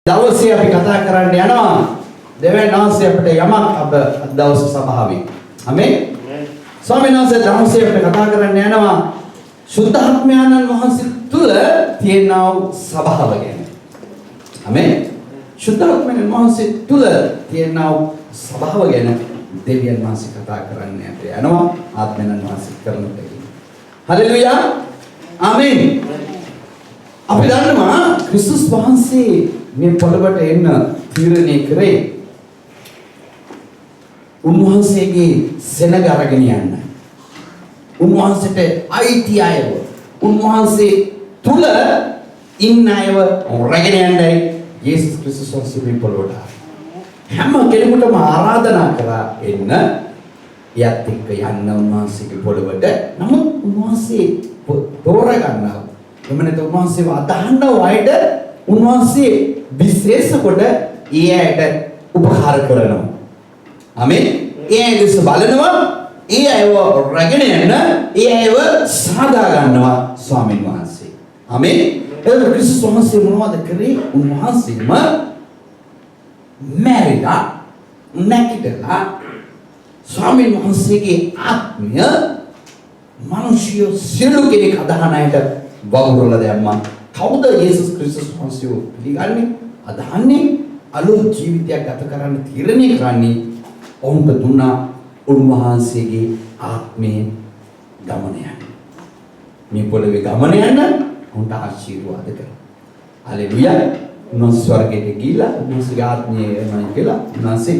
දවසේ අපි කතා කරන්න යනවා දෙවියන් වහන්සේ අපිට යමක් අද දවසේ සභාවේ. ආමේන්. ස්වාමීන් වහන්සේ දවසේ අපිට කතා කරන්න යනවා සුද්ධාත්මයන්න් වහන්සේ තුල තියෙනා සභාව ගැන. ආමේන්. සුද්ධාත්මයන්න් වහන්සේ තුල තියෙනා සභාව ගැන දෙවියන් වහන්සේ කතා කරන්න යනවා ආත්මයන්න් වහන්සේ කරන දෙයක්. හලෙලුයා. ආමේන්. අපි දන්නවා ක්‍රිස්තුස් වහන්සේ මේ පොළවට එන්න තීරණය කරේ උන්වහන්සේගේ සෙනග අරගෙන යන්න. උන්වහන්සේට අයිති අයව උන්වහන්සේ තුල ඉන්න අයව රැගෙන යන්නයි යේසුස් ක්‍රිස්තුස් වහන්සේ මේ පොළවට හැම කෙනෙකුටම ආරාධනා කරා එන්න යත් එක්ක යන්න උන්වහන්සේගේ පොළවට. නමුත් උන්වහන්සේ තෝරගන්නවා එමෙ නැත්නම් උන්වහන්සේව අදහන්නව අයට උන්වහන්සේ විශේෂ කොට ඒ අයට උපකාර කරනවා. ආමේන්. ඒ අය දෙස බලනවා, ඒ අයව රැගෙන යන්න, ඒ අයව සාදා ගන්නවා ස්වාමීන් වහන්සේ. ආමේන්. ඒක ක්‍රිස්තුස් වහන්සේ මොනවද කරේ? උන්වහන්සේම මැරිලා නැගිටලා ස්වාමීන් වහන්සේගේ ආත්මය මිනිස්සු සියලු කෙනෙක් අදහන අයට වවුරලා දැම්මා. කවුද යේසුස් ක්‍රිස්තුස් වහන්සේව පිළිගන්නේ? අදහන්නේ අලුත් ජීවිතයක් ගත කරන්න තීරණය කරන්නේ ඔවුන්ට දුන්නා උන්වහන්සේගේ ආත්මයේ ගමන යන්න. මේ පොළවේ ගමන යන්න උන්ට ආශිර්වාද කරා. හලෙලුයා. උන්වහන්සේ ස්වර්ගයට ගිහිලා උන්වහන්සේගේ ආත්මය එනයි කියලා උන්වහන්සේ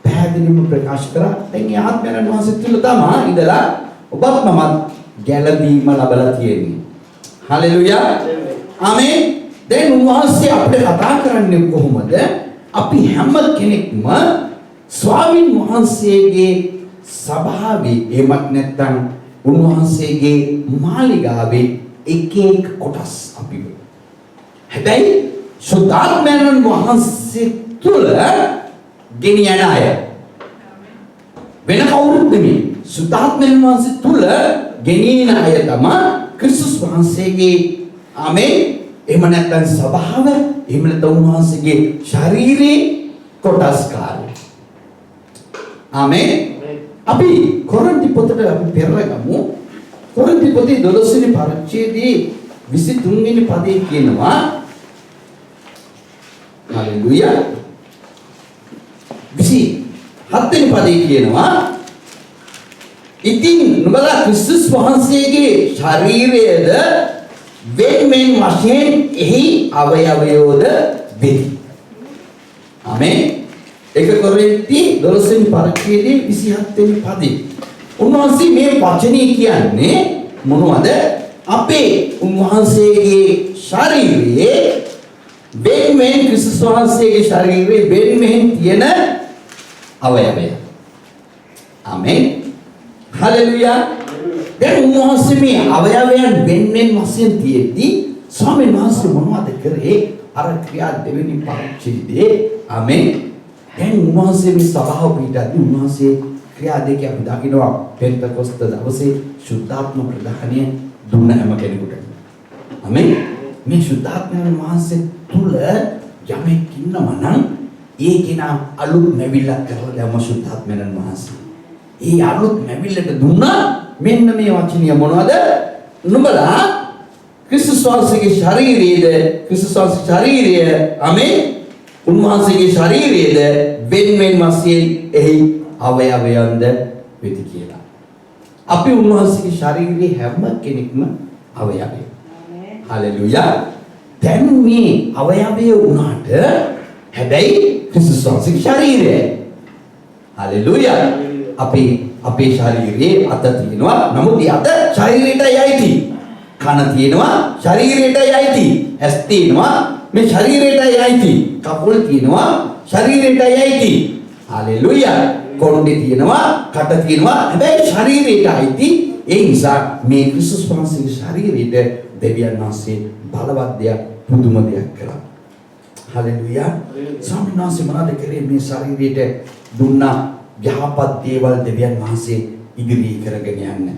පැහැදිලිවම ප්‍රකාශ කරා. දැන් ඒ ආත්මයන් වහන්සේ තුල තමයි ඉඳලා ඔබත් මමත් ගැලවීම ලැබලා තියෙන්නේ. හලෙලුයා. ආමේන්. දැන් උන්වහන්සේ අපිට කතා කරන්නේ කොහොමද? අපි හැම කෙනෙක්ම ස්වාමීන් වහන්සේගේ සභාවේ එමත් නැත්නම් උන්වහන්සේගේ මාලිගාවේ එක එක කොටස් අපි. හැබැයි සුද්ධාත්මයන් වහන්සේ තුල ගෙනියන අය වෙන කවුරුත් නෙමෙයි. සුද්ධාත්මයන් වහන්සේ තුල ගෙනියන අය තමයි ක්‍රිස්තුස් වහන්සේගේ ආමේන්. එහෙම නැත්නම් සභාව, එහෙම නැත්නම් උන්වහන්සේගේ ශරීරේ කොටස්කාරය. ආමේන්. අපි කොරින්ති පොතට අපි පෙරලගමු. කොරින්ති පොතේ 12 වෙනි පරිච්ඡේදයේ 23 වෙනි පදයේ කියනවා හලෙලුයා. 27 වෙනි පදයේ කියනවා ඉතින් නුඹලා ක්‍රිස්තුස් වහන්සේගේ ශරීරයේද වෙන්වෙන් වශයෙන් එහි අවයවයෝද වෙති. ආමේන්. ඒක කොරින්ති 12 වෙනි පරිච්ඡේදයේ 27 වෙනි පදේ. උන්වහන්සේ මේ වචනේ කියන්නේ මොනවද? අපේ උන්වහන්සේගේ ශරීරයේ වෙන්වෙන් ක්‍රිස්තුස් වහන්සේගේ ශරීරයේ වෙන්වෙන් තියෙන අවයවය. ආමේන්. හලෙලුයා. දැන් උන්වහන්සේ මේ අවයවයන් වෙන්වෙන් වශයෙන් තියෙද්දි ස්වාමීන් වහන්සේ මොනවද කරේ? අර ක්‍රියා දෙවෙනි පරිච්ඡේදයේ ආමේන්. දැන් උන්වහන්සේ මේ සභාව පිටදී උන්වහන්සේ ක්‍රියා දෙකේ අපි දකිනවා පෙන්තකොස්ත දවසේ ශුද්ධාත්ම ප්‍රදානය දුන්න හැම කෙනෙකුට. ආමේන්. මේ ශුද්ධාත්මයන් වහන්සේ තුල යමෙක් ඉන්නවා නම් ඒ කෙනා අලුත් නැවිලා කරලා දැම්ම ශුද්ධාත්මයන් වහන්සේ. ඒ අලුත් නැවිල්ලට දුන්නා මෙන්න මේ වචනිය මොනවද? නුඹලා ක්‍රිස්තුස් වහන්සේගේ ශරීරයේද ක්‍රිස්තුස් වහන්සේගේ ශරීරය ආමේන්. උන්වහන්සේගේ ශරීරයේද වෙන්වෙන් වශයෙන් එහි අවයවයන්ද වෙති කියලා. අපි උන්වහන්සේගේ ශරීරයේ හැම කෙනෙක්ම අවයවය. ආමේන්. හලෙලුයා. දැන් මේ අවයවය උනාට හැබැයි ක්‍රිස්තුස් වහන්සේගේ ශරීරය. හලෙලුයා. අපේ ශරීරයේ අත තියෙනවා. නමුත් ඒ අත ශරීරයටයි අයිති. කන තියෙනවා ශරීරයටයි අයිති. ඇස් තියෙනවා මේ ශරීරයටයි අයිති. කකුල් තියෙනවා ශරීරයටයි අයිති. හලෙලුයා. කොණ්ඩේ තියෙනවා, කට තියෙනවා. හැබැයි ශරීරයට අයිති. ඒ නිසා මේ ක්‍රිස්තුස් වහන්සේගේ ශරීරයට දෙවියන් වහන්සේ බලවත් දෙයක්, පුදුම දෙයක් කළා. හලෙලුයා. ස්වාමීන් වහන්සේ මොනවද කරේ? මේ ශරීරයට දුන්නා යහපත් දේවල් දෙවියන් වහන්සේ ඉදිරියේ කරගෙන යන්න.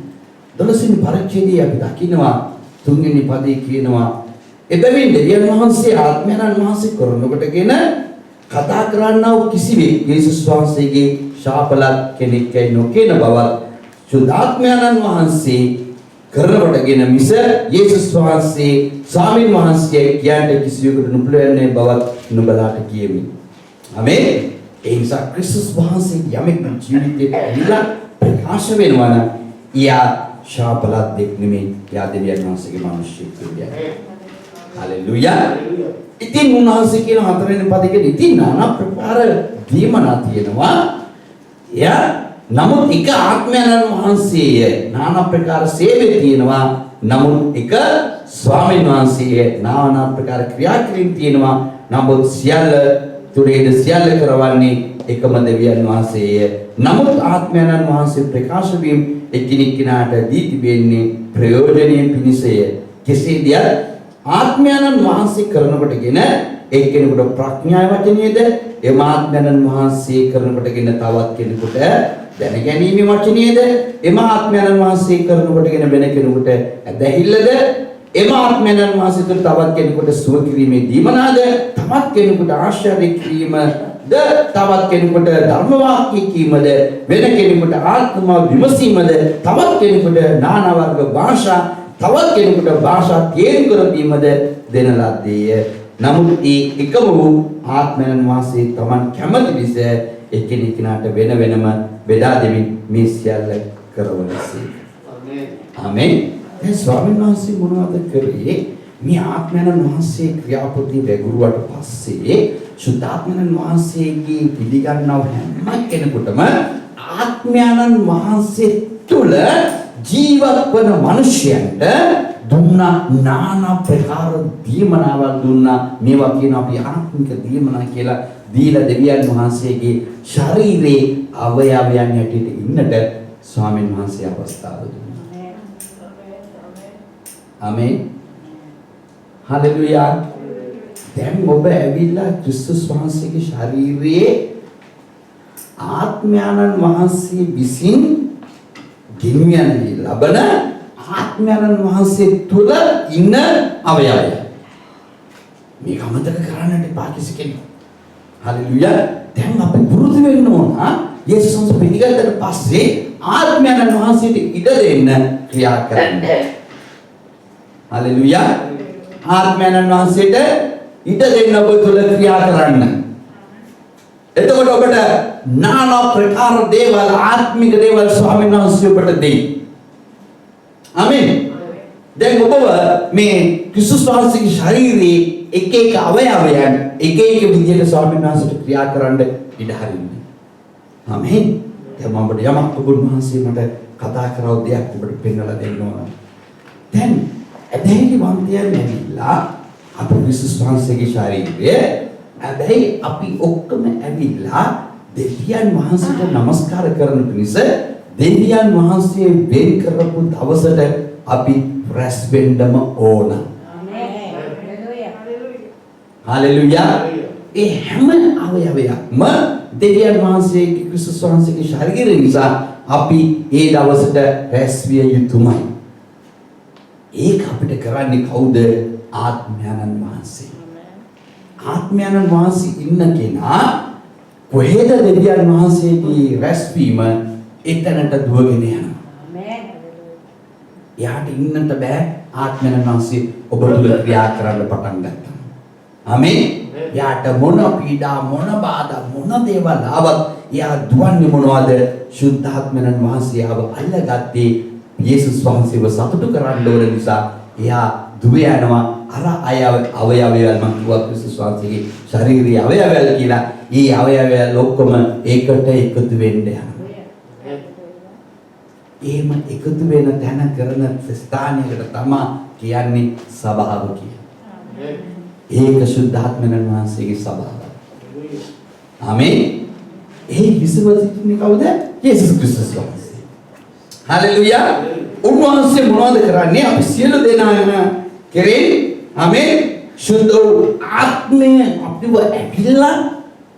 12 වෙනි පරිච්ඡේදයේ අපි දකිනවා 3 වෙනි පදයේ කියනවා එබැවින් දෙවියන් වහන්සේ ආත්මයන් වහන්සේ කරනකොටගෙන කතා කරන්නා වූ කිසිවෙක් යේසුස් වහන්සේගේ ශාපලත් කෙනෙක්යි නොකියන බවත් සුද්ධාත්මයන් වහන්සේ කරනකොටගෙන මිස යේසුස් වහන්සේ ස්වාමීන් වහන්සේ කියන්න කිසිවෙකුට නොපුළවන්නේ බවත් නුඹලාට කියමි. ආමේන්. ඒ නිසා ක්‍රිස්තුස් වහන්සේ යමෙක් ජීවිතේ ඇවිල්ලා ප්‍රකාශ වෙනවා නම් යා ශාපලත් දෙක් නෙමෙයි යා දෙවියන් වහන්සේගේ මිනිස්සෙක් කියන්නේ. හalleluya. ඉතින් උන්වහන්සේ කියන හතරවෙනි පදයේ ඉතින් নানা ප්‍රකාර දීමනා තියෙනවා. එයා නමුත් එක ආත්මයන් වහන්සේය নানা ප්‍රකාර සේවය තියෙනවා. නමුත් එක ස්වාමීන් වහන්සේය নানা ප්‍රකාර ක්‍රියා කිරීම තියෙනවා. නමුත් සියල්ල තුරේද සියල්ල කරවන්නේ එකම දෙවියන් වහන්සේය. නමුත් ආත්මයන් වහන්සේ ප්‍රකාශ වීම එකිනෙක කෙනාට දී තිබෙන්නේ ප්‍රයෝජනෙ පිණිසය. කෙසේද? ආත්මයන් වහන්සේ කරනකොටගෙන එක්කෙනෙකුට ප්‍රඥාව වචනයේද එම ආත්මයන් වහන්සේ කරනකොටගෙන තවත් කෙනෙකුට දැනගැනීමේ වචනයේද එම ආත්මයන් වහන්සේ කරනකොටගෙන වෙන කෙනෙකුට ඇදහිල්ලද එම ආත්මයන් වහන්සේ තුළ තවත් කෙනෙකුට සුව කිරීමේ දීමනාද තවත් කෙනෙකුට ආශ්‍රය කිරීමද තවත් කෙනෙකුට ධර්ම වාක්‍ය කීමද වෙන කෙනෙකුට ආත්ම විමසීමද තවත් කෙනෙකුට නානා වර්ග භාෂා තවත් කෙනෙකුට භාෂා තේරුම් කර දීමද දෙන ලද්දේය. නමුත් ඒ එකම වූ ආත්මයන් වහන්සේ තමන් කැමති ලෙස එකිනෙක කෙනාට වෙන වෙනම බෙදා දෙමින් මේ සියල්ල කරවනසේ. ආමේන්. දැන් ස්වාමීන් වහන්සේ මොනවද කරේ? මේ ආත්මයන් වහන්සේ ක්‍රියාපොතේ වැගුරුවට පස්සේ සුද්ධාත්මයන් වහන්සේගේ පිළිගන්නව හැම කෙනෙකුටම ආත්මයන් වහන්සේ තුල ජීවත් වන මිනිසයන්ට දුන්නා নানা ප්‍රකාර දීමනාවල් දුන්නා. මේවා කියන අපි ආත්මික දීමනා කියලා දීලා දෙවියන් වහන්සේගේ ශරීරයේ අවයවයන් හැටියට ඉන්නට ස්වාමීන් වහන්සේ අවස්ථාව දුන්නා. ආමේන්. හalleluya. දැන් ඔබ ඇවිල්ලා ක්‍රිස්තුස් වහන්සේගේ ශරීරයේ ආත්මයන් වහන්සේ විසින් ගෙනියන ලබන ආත්මයන් වහන්සේ තුල ඉන්න අවයවය. මේක අමතක කරන්නට එපා කිසි කෙනෙක්. හalleluya. දැන් අපි පුරුදු වෙන්න ඕන යේසුස් වහන්සේ පිළිගත්තට පස්සේ ආත්මයන් වහන්සේට ඉඩ දෙන්න ක්‍රියා කරන්න. හalleluya. ආත්මයන් වහන්සේට ඉඩ දෙන්න ඔබ තුල ක්‍රියා කරන්න. එතකොට ඔබට নানা ප්‍රකාර දේවල් ආත්මික දේවල් ස්වාමීන් වහන්සේ ඔබට දෙයි. ආමේන්. දැන් ඔබ මේ ක්‍රිස්තුස් වහන්සේගේ ශරීරයේ එක එක අවයවයන් එක එක විදිහට ස්වාමීන් වහන්සේට ක්‍රියා කරන්න ඉඩ හරින්නේ. ආමේන්. දැන් මම ඔබට යමක් ඔබ වහන්සේ මට කතා කරව දෙයක් ඔබට පෙන්වලා දෙන්න ඕන. දැන් ඇදහිලි වන්තයන් ඇවිල්ලා අපේ ක්‍රිස්තුස් වහන්සේගේ ශරීරයේ හැබැයි අපි ඔක්කොම ඇවිල්ලා දෙවියන් වහන්සේට නමස්කාර කරන පිණිස දෙවියන් වහන්සේ වෙන් කරපු දවසට අපි රැස් වෙන්නම ඕන. හalleluya. ඒ හැම අවයවයක්ම දෙවියන් වහන්සේගේ ක්‍රිස්තුස් වහන්සේගේ ශරීරය නිසා අපි ඒ දවසට රැස් විය යුතුමයි. ඒක අපිට කරන්නේ කවුද? ආත්මයන් වහන්සේ. ආත්මයන් වහන්සේ ඉන්න කෙනා කොහෙද දෙවියන් වහන්සේගේ රැස්වීම එතනට දුවගෙන යනවා. ආමේන්. යාට ඉන්නට බෑ ආත්මයන් වහන්සේ ඔබ තුල ක්‍රියා කරන්න පටන් ගත්තා. ආමේන්. යාට මොන පීඩා මොන බාධා මොන දේවල් ආවත් යා දුවන්නේ මොනවද? සුද්ධාත්මයන් වහන්සේ ආව අල්ලගත්තේ යේසුස් වහන්සේව සතුටු කරන්න ඕන නිසා එයා දුව යනවා. අර අවයවයල් මම කිව්වා ක්‍රිස්තුස් වහන්සේගේ ශාරීරික අවයවයල් කියලා. ඒ අවයවයල් ඔක්කොම එකට එකතු වෙන්න යනවා. එහෙම එකතු වෙන තැන කරන ස්ථානයකට තමයි කියන්නේ සභාව කියලා. ඒක සුද්ධාත්මයන් වහන්සේගේ සභාව. ආමේන්. ඒ විශ්වාසිකනේ කවුද? යේසුස් ක්‍රිස්තුස් වහන්සේ. හalleluya. උන්වහන්සේ මොනවද කරන්නේ? අපි සියලු දෙනා කෙරේ ආමේන් සුද්ධ ආත්මය අපිව ඇවිල්ලා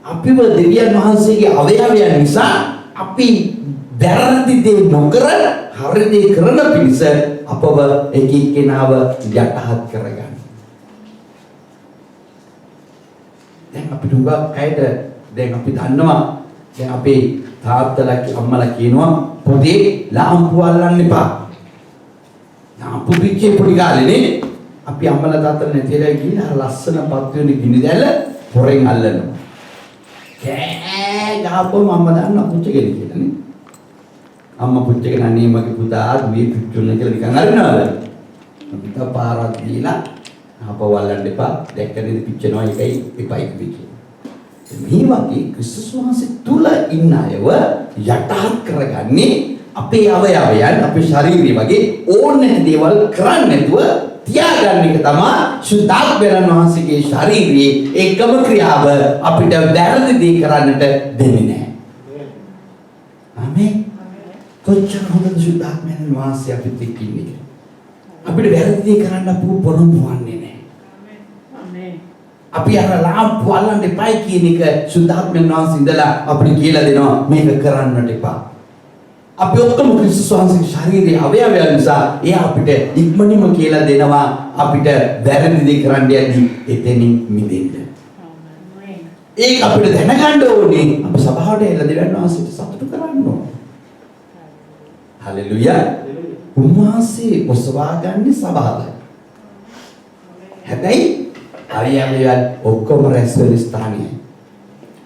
අපිව දෙවියන් වහන්සේගේ අවයවයන් නිසා අපි වැරදි දේ නොකර හරි දේ කරන පිණිස අපව එකිනෙකාව යටහත් කරගන්න. දැන් අපිට උගා කයිද දැන් අපි දන්නවා දැන් අපේ තාත්තලා අම්මලා කියනවා පොඩි ලාම්පුව අල්ලන්න එපා. ලාම්පු පිටේ පොඩි කාලේනේ අපි අම්මලා තාත්තලා නැතිලා ගිහින් ලස්සන පත් වෙන ගිනි දැල්ල පොරෙන් අල්ලනවා. කෑ ගහපුවම අම්මා දන්නවා පුච්චගෙන කියලා නේ. අම්මා පුච්චගෙන අනේ මගේ පුතා දුවේ පිටුන්න කියලා නිකන් අරිනවද? පුතා පාරක් දීලා අපවල්ලන්න එපා. දැක්කනේ පිච්චෙනවා ඒකයි එපයි කිව්වේ. මේ වගේ ක්‍රිස්තුස් වහන්සේ තුල ඉන්න අයව යටහත් කරගන්නේ අපේ අවයවයන් අපේ ශරීරය වගේ ඕනෑ දේවල් කරන්නේ නැතුව තියාගන්න එක තමයි සුද්ධාත්මයන් වහන්සේගේ ශරීරයේ ඒකම ක්‍රියාව අපිට වැරදි දේ කරන්නට දෙන්නේ නැහැ. ආමේන්. කොච්චර හොඳද සුද්ධාත්මයන් වහන්සේ අපිට ඉන්නේ. අපිට වැරදි දේ කරන්න අපු පොරොන්දුවන්නේ නැහැ. අපි අර ලාම්පු අල්ලන්න එපා කියන එක සුද්ධාත්මයන් වහන්සේ ඉඳලා අපිට කියලා දෙනවා මේක කරන්නට එපා. අපි ඔක්කොම ක්‍රිස්තුස් වහන්සේගේ ශරීරයේ අවයවයන් නිසා එයා අපිට ඉක්මනින්ම කියලා දෙනවා අපිට වැරදි දේ කරන්න යද්දී එතනින් මිදෙන්න. ඒක අපිට දැනගන්න ඕනේ අපි සභාවට එළ දෙවියන් වහන්සේට සතුටු කරන්න ඕනේ. හලෙලුයා. උන්වහන්සේ ඔසවාගන්නේ සභාවයි. හැබැයි අවයවයන් ඔක්කොම රැස් වෙන ස්ථානයයි.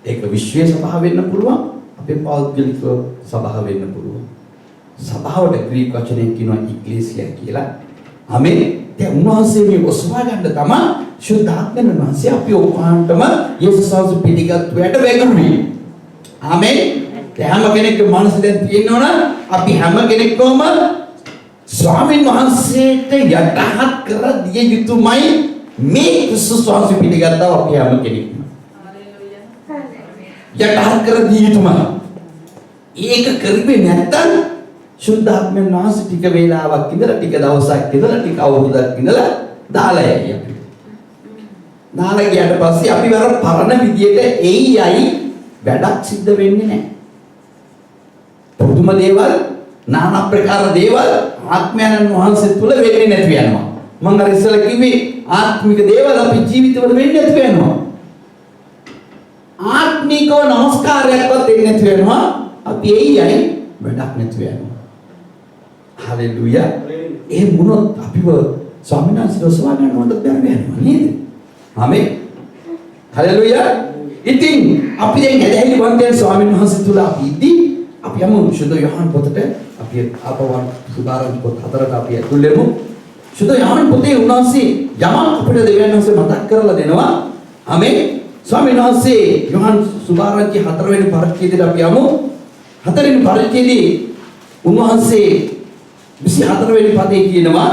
ඒක විශ්වීය සභාව වෙන්න පුළුවන්. අපේ පෞද්ගලික සභාව වෙන්න පුළුවන්. සභාවට ග්‍රීක වචනයෙන් කියනවා ඉක්ලීසියා කියලා. ආමේන්. දැන් උන්වහන්සේ මේ ඔසවා ගන්න තමයි සුද්ධාත්මයන් වහන්සේ අපි ඔක්කොන්ටම යේසුස් වහන්සේ පිළිගත්තුයට වැගුරුයි. ආමේන්. දැන් හැම කෙනෙක්ගේ මනස දැන් තියෙනවනම් අපි හැම කෙනෙක්වම ස්වාමීන් වහන්සේට යටහත් කර දිය යුතුමයි. මේ ක්‍රිස්තුස් වහන්සේ පිළිගත්තා අපි හැම කෙනෙක්ම. යටහත් කර දිය යුතුමයි. ඒක කරුවේ නැත්තම් සුද්ධාත්මයන් වහන්සේ ටික වේලාවක් ඉඳලා ටික දවසක් ඉඳලා ටික අවුරුද්දක් ඉඳලා දාලා යයි අපි. දාලා ගියට පස්සේ අපි වර පරණ විදියට එයියි වැඩක් සිද්ධ වෙන්නේ නැහැ. පුදුම දේවල් নানা ප්‍රකාර දේවල් ආත්මයන් වහන්සේ තුල වෙන්නේ නැති වෙනවා. මම අර ඉස්සෙල්ලා කිව්වේ ආත්මික දේවල් අපි ජීවිතවල වෙන්නේ නැති වෙනවා. ආත්මිකව නමස්කාරයක්වත් දෙන්නේ නැති වෙනවා. අපි එයියි වැඩක් නැති වෙනවා. හලෙලුයා. ඒ මොනොත් අපිව ස්වාමීන් වහන්සේ ඔසවා ගන්නවට බැරි වෙනවා නේද? ආමේන්. හලෙලුයා. ඉතින් අපි දැන් ඇදහිලි වන්දන ස්වාමීන් වහන්සේ තුල අපි ඉදී අපි යමු සුද්ධ යෝහන් පොතට අපි ආපවන් සුභාරම්භ පොත 4ට අපි ඇතුළෙමු. සුද්ධ යෝහන් පොතේ උන්වහන්සේ යමක් අපිට දෙවියන් වහන්සේ මතක් කරලා දෙනවා. ආමේන්. ස්වාමීන් වහන්සේ යෝහන් සුභාරම්භ 4 වෙනි පරිච්ඡේදයට අපි යමු. 4 වෙනි පරිච්ඡේදයේ උන්වහන්සේ 24 වෙනි පදේ කියනවා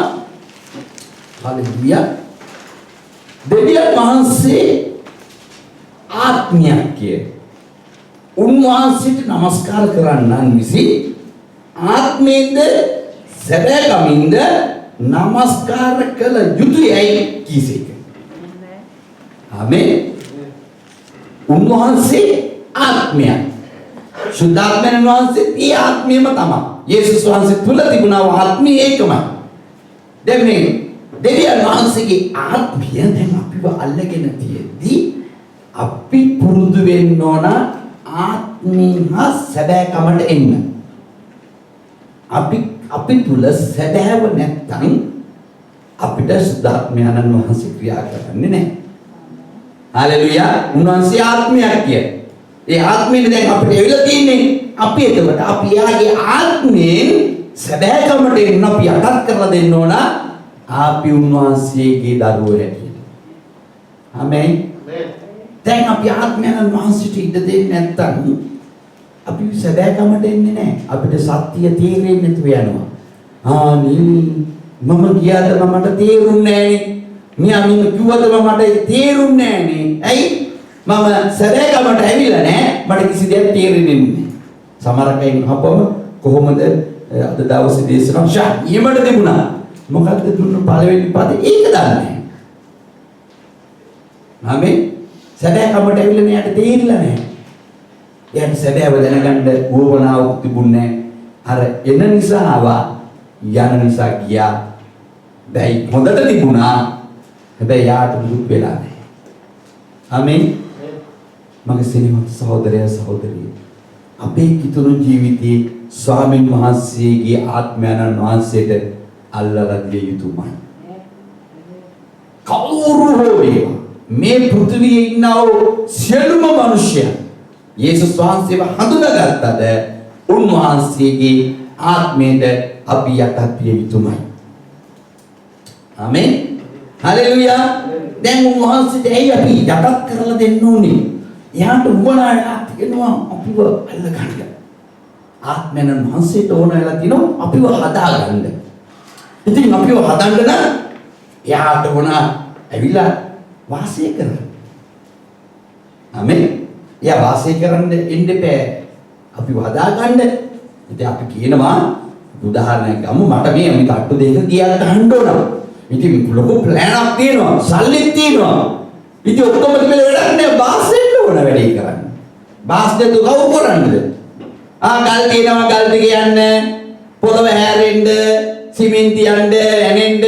හලෙලුයා. දෙවියන් වහන්සේ ආත්මයක් කිය. උන්වහන්සේට නමස්කාර කරන්නන් විසි ආත්මයෙන්ද සැබෑකමින්ද නමස්කාර කළ යුතුයයි කීසේක. ආමේන්. උන්වහන්සේ ආත්මයක්. සුද්ධාත්මයන් වහන්සේ ඒ ආත්මයම තමයි. යේසුස් වහන්සේ තුල තිබුණා ආත්මය ඒකමයි. දැන් මේ දෙවියන් වහන්සේගේ ආත්මය දැන් අපිව අල්ලගෙන තියෙද්දි අපි පුරුදු වෙන්න ඕන ආත්මීය සැබෑකමට එන්න. අපි තුල සැබෑව නැත්නම් අපිට සුද්ධාත්මයන් වහන්සේ ක්‍රියා කරන්නේ නැහැ. හalleluya. උන්වහන්සේ ආත්මයක් කිය. ඒ ආත්මයෙන් දැන් අපිට එවිලා තියෙන්නේ අපි එතකොට අපි යාගේ ආත්මයෙන් සැබෑකමට එන්න අපි යටත් කරලා දෙන්න ඕන අපි උන්වහන්සේගේ දරුවෝ හැටියට. ආමේන්. දැන් අපි ආත්මයන් වහන්සේට ඉඩ දෙන්නේ නැත්නම් අපි සැබෑකමට එන්නේ නැහැ. අපිට සත්‍ය තේරෙන්නේ නැතුව යනවා. මම ගියාද මට තේරුන්නේ නැහැ නේ. මම කිව්වද මට තේරුන්නේ නැහැ නේ. ඇයි? මම සැබෑකමට ඇවිල්ලා නැහැ. මට කිසි දෙයක් තේරෙන්නේ නැහැ. සමහරකෙන් අපම කොහොමද අද දවසේ දේශනාව ශාන්තියමට තිබුණා. මොකක්ද දුන්න පළවෙනි පදේ ඒක දන්නේ නැහැ. ආමේන්. සැබෑකමට ඇවිල්ලා මෙයාට තේරිලා නැහැ. එයාට සැබෑව දැනගන්න උවමනාවක් තිබුණේ අර එන නිසා ආවා යන නිසා ගියා. දැයි හොඳට තිබුණා. හැබැයි යාට දුක් වෙලා නැහැ. ආමේන්. මගේ සිනමත් සහෝදරයා සහෝදරිය අපේ කිතුණු ජීවිතයේ ස්වාමීන් වහන්සේගේ ආත්මයන් වහන්සේට අල්ලලා දිය යුතුමයි. කවුරු හෝ වේවා මේ පෘථිවියේ ඉන්නව සියලුම මිනිසයන් යේසුස් වහන්සේව හඳුනාගත්තද උන්වහන්සේගේ ආත්මයට අපි යටත් විය යුතුමයි. ආමෙන්. හලෙලුයා. දැන් උන්වහන්සේට ඇයි අපි යටත් කරලා දෙන්න ඕනේ? එයාට උවමනා තියෙනවා අපිව අල්ලගන්න. ආත්මයන් වහන්සේට ඕන වෙලා තිනවා අපිව හදාගන්න. ඉතින් අපිව හදන්න නම් එයාට ඕන ඇවිල්ලා වාසය කරන්න. ආමෙන්. එයා වාසය කරන්න ඉන්න බෑ. අපිව හදාගන්න. ඉතින් අපි කියනවා උදාහරණයක් ගමු මට මේ අමිතට්ටු දෙක ගියක් ගන්න ඕන. ඉතින් ලොකු ප්ලෑන් එකක් තියෙනවා. සල්ලිත් තියෙනවා. ඉතින් ඔක්කොම තිබෙල වැඩක් නෑ බාස් වෙන්න ඕන වැඩේ කරන්න. බාස් දෙතු කවුරු කරන්නද? ගල් තියෙනවා ගල් ටික යන්න, පොළව හැරෙන්න, සිමෙන්ති යන්න, ඇනෙන්න,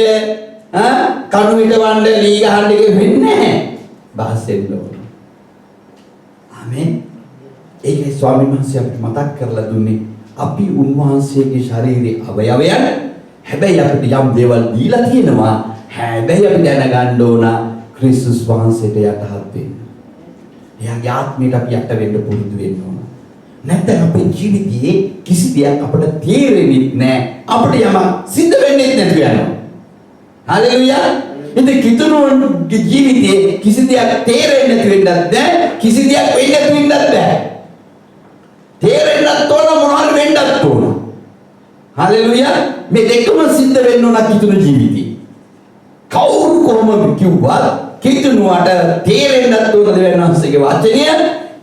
කණු හිටවන්න, ලී ගහන්න එක වෙන්නේ නැහැ. බාස් වෙන්න ඕන. ආමෙන්. ඒකයි ස්වාමීන් වහන්සේ අපිට මතක් කරලා දුන්නේ අපි උන්වහන්සේගේ ශරීරයේ අවයවයන් හැබැයි අපිට යම් දේවල් දීලා තියෙනවා හැබැයි අපි දැනගන්න ඕන ක්‍රිස්තුස් වහන්සේට යටහත් වෙන්න. එයාගේ ආත්මයට අපි යට වෙන්න පුරුදු වෙන්න ඕන. නැත්නම් අපේ ජීවිතයේ කිසි දෙයක් අපට තේරෙන්නේ නැහැ. අපිට යමක් සිද්ධ වෙන්නේ නැති වෙනවා. හලෙලුයා. ඉතින් කිතුණුගේ ජීවිතයේ කිසි දෙයක් තේරෙන්නේ නැති වෙන්නත් බෑ. කිසි දෙයක් වෙන්නේ නැති වෙන්නත් බෑ. තේරෙන්නත් ඕන මොනවද වෙන්නත් ඕන. හලෙලුයා. මේ දෙකම සිද්ධ වෙන්න ඕන කිතුණු ජීවිතේ. කවුරු කොහොම කිව්වත් කිතුණුවට තේරෙන්නත් ඕන දෙවියන්වහන්සේගේ වචනය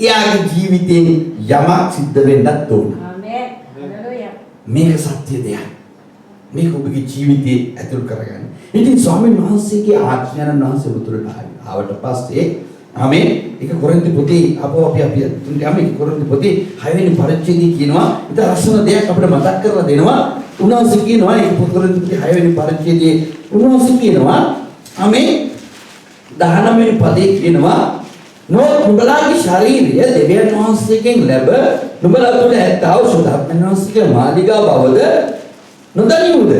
එයාගේ ජීවිතේ යමක් සිද්ධ වෙන්නත් ඕන. ආමේන්. හලෙලුයා. මේක සත්‍ය දෙයක්. මේක ඔබගේ ජීවිතේ ඇතුල් කරගන්න. ඉතින් ස්වාමීන් වහන්සේගේ ආඥාන වහන්සේ උතුරට ආවට පස්සේ ආමේන්. ඒක කොරින්ති පොතේ අපි තුන්ගේ ආමේන් කොරින්ති පොතේ 6 වෙනි පරිච්ඡේදයේ කියනවා ඊට ලස්සන දෙයක් අපිට මතක් කරලා දෙනවා. උන්වහන්සේ කියනවා ඒක කොරින්ති පොතේ 6 වෙනි පරිච්ඡේදයේ උන්වහන්සේ කියනවා ආමේන් 19 වෙනි පදේ කියනවා නුඹලාගේ ශරීරය දෙවියන් වහන්සේගෙන් ලැබ නුඹලා තුළ ඇත්තා වූ සුද්ධාත්මයන් වහන්සේගේ මාලිගා බවද නොදනිවුද?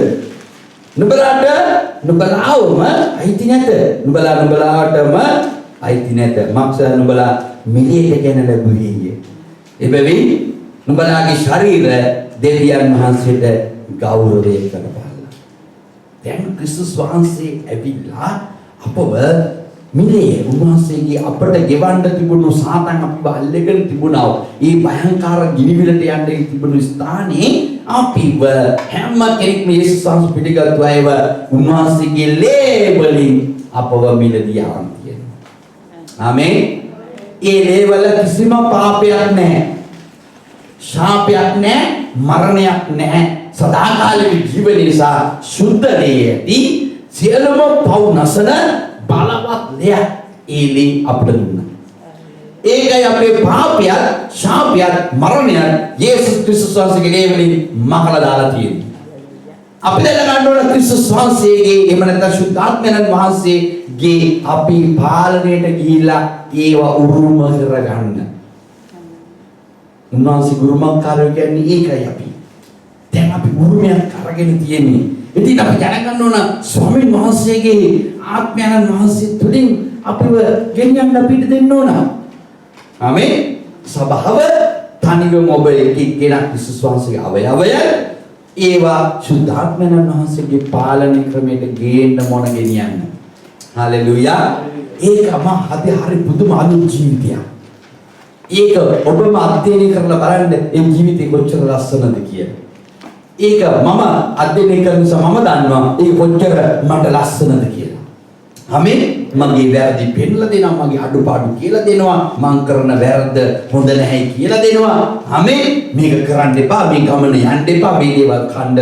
නුඹලාවම අයිති නැත. නුඹලාටම අයිති නැත. මක්ස නුඹලා මිලියට ගැන ලැබුවේය. එබැවින් නුඹලාගේ ශරීර දෙවියන් වහන්සේට ගෞරවය කරපළා. දැන් ක්‍රිස්තුස් වහන්සේ ඇවිල්ලා අපව මිලේ උන්වහන්සේගේ අපට ගෙවන්න තිබුණු සාතන් අපිව අල්ලගෙන තිබුණා. ඒ භයංකාර ගිනිවිලට යන්න තිබුණු ස්ථානයේ අපිව හැම කෙනෙක්ම යේසුස් වහන්සේ පිළිගත්තු අයව උන්වහන්සේගේ ලේ වලින් අපව මිලදී ආවන් කියනවා. ආමේන්. ඒ ලේ වල කිසිම පාපයක් නැහැ. ශාපයක් නැහැ, මරණයක් නැහැ. සදාකාලික ජීවනය නිසා සුද්ධ දෙයේදී සියලුම පව් නැසන බලවත් ලෙයක් ඒලි අපට දුන්නා. ඒකයි අපේ පාපයත්, ශාපයත්, මරණයත් යේසුස් ක්‍රිස්තුස් වහන්සේගේ ලේ වලින් මකලා දාලා තියෙනවා. අපි දැනගන්න ඕන ක්‍රිස්තුස් වහන්සේගේ එහෙම නැත්නම් සුද්ධාත්මයන් වහන්සේගේ අපි පාලනයට ගිහිල්ලා ඒවා උරුම කරගන්න. උන්වහන්සේ ගුරුමකාරය කියන්නේ ඒකයි අපි. දැන් අපි උරුමයක් අරගෙන තියෙන්නේ. ඉතින් අපි දැනගන්න ඕන ස්වාමීන් වහන්සේගේ ආත්මයන් වහන්සේ තුලින් අපිව ගෙනියන්න අපිට දෙන්න ඕන. ආමේන්. සබාව තනිවම ඔබ එක්කෙනා ක්‍රිස්තුස් වහන්සේගේ අවයවය ඒවා සුද්ධාත්මයන් වහන්සේගේ පාලන ක්‍රමයට ගේන්න මොන ගෙනියන්න. හලෙලුයා. ඒකම හරි පුදුම අනුන් ජීවිතයක්. ඒක ඔබම අධ්‍යයනය කරලා බලන්න ඒ ජීවිතේ කොච්චර ලස්සනද කියලා. ඒක මම අධ්‍යයනය කරන නිසා මම දන්නවා ඒක කොච්චර මට ලස්සනද කියලා. ආමේන්. මගේ වැරදි පෙන්නලා දෙනවා, මගේ අඩුපාඩු කියලා දෙනවා, මං කරන වැරද්ද හොඳ නැහැ කියලා දෙනවා. ආමේන්. මේක කරන්න එපා, මේ ගමන යන්න එපා, මේ දේවල් කන්න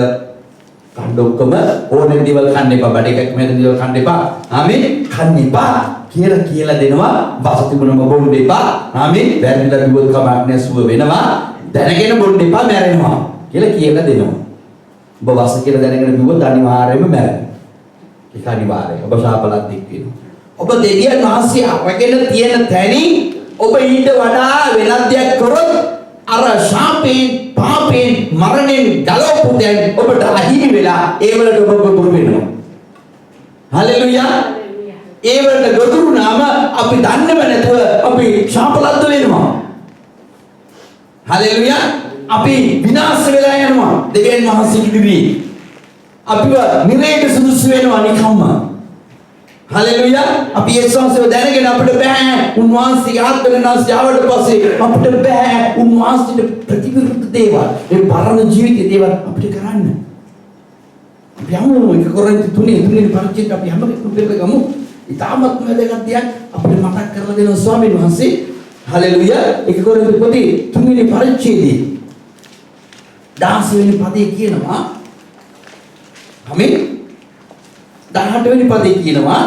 ඔක්කොම ඕනෙ දේවල් කන්න එපා, බඩ එකක් මේ දේවල් කන්න එපා. ආමේන්. කන්න එපා කියලා දෙනවා. බස තිබුණම බොන්න එපා. ආමේන්. වැරදිලා කිව්වොත් කමක් නැහැ, සුව වෙනවා. දැනගෙන බොන්න එපා, මැරෙනවා කියලා දෙනවා. ඔබ වස කියලා දැනගෙන කිව්වොත් අනිවාර්යයෙන්ම මැරෙනවා. ඒක අනිවාර්යයි. ඔබ ශාපලත් එක්ක වෙනවා. ඔබ දෙවියන් වහන්සේ අපගෙන තියෙන තැනින් ඔබ ඊට වඩා වෙනත් දෙයක් කරොත් අර ශාපෙන් පාපෙන් මරණයෙන් ගලවපු දැන් ඔබට අහිමි වෙලා ඒ වලට ඔබ ගොදුරු වෙනවා. හලෙලුයා. ඒ වලට ගොදුරු නාම අපි දන්නේම නැතුව අපි ශාපලද්ද වෙනවා. හලෙලුයා. අපි විනාශ වෙලා යනවා දෙවියන් වහන්සේ ඉදිරියේ. අපිව නිරේට සුදුසු වෙනවා නිකම්ම. හලෙලුයා. අපි යේසුස් වහන්සේව දැනගෙන අපිට බෑ උන්වහන්සේගේ ආත්මනාස්ය ආවට පස්සේ අපිට බෑ උන්වහන්සේට ප්‍රතිවිරුද්ධ දේවල් ඒ පරණ ජීවිතයේ දේවල් අපිට කරන්න. අපි යමු එක කොරින්ති 3 පරිච්ඡේදයට අපි හැම කෙනෙකුම ගමු. ඉතාමත් වැදගත් දෙයක් අපිට මතක් කරලා දෙනවා ස්වාමීන් වහන්සේ. හලෙලුයා. එක කොරින්ති පොතේ 3 පරිච්ඡේදයේ 16 වෙනි පදේ කියනවා ආමෙන් 18 වෙනි පදේ කියනවා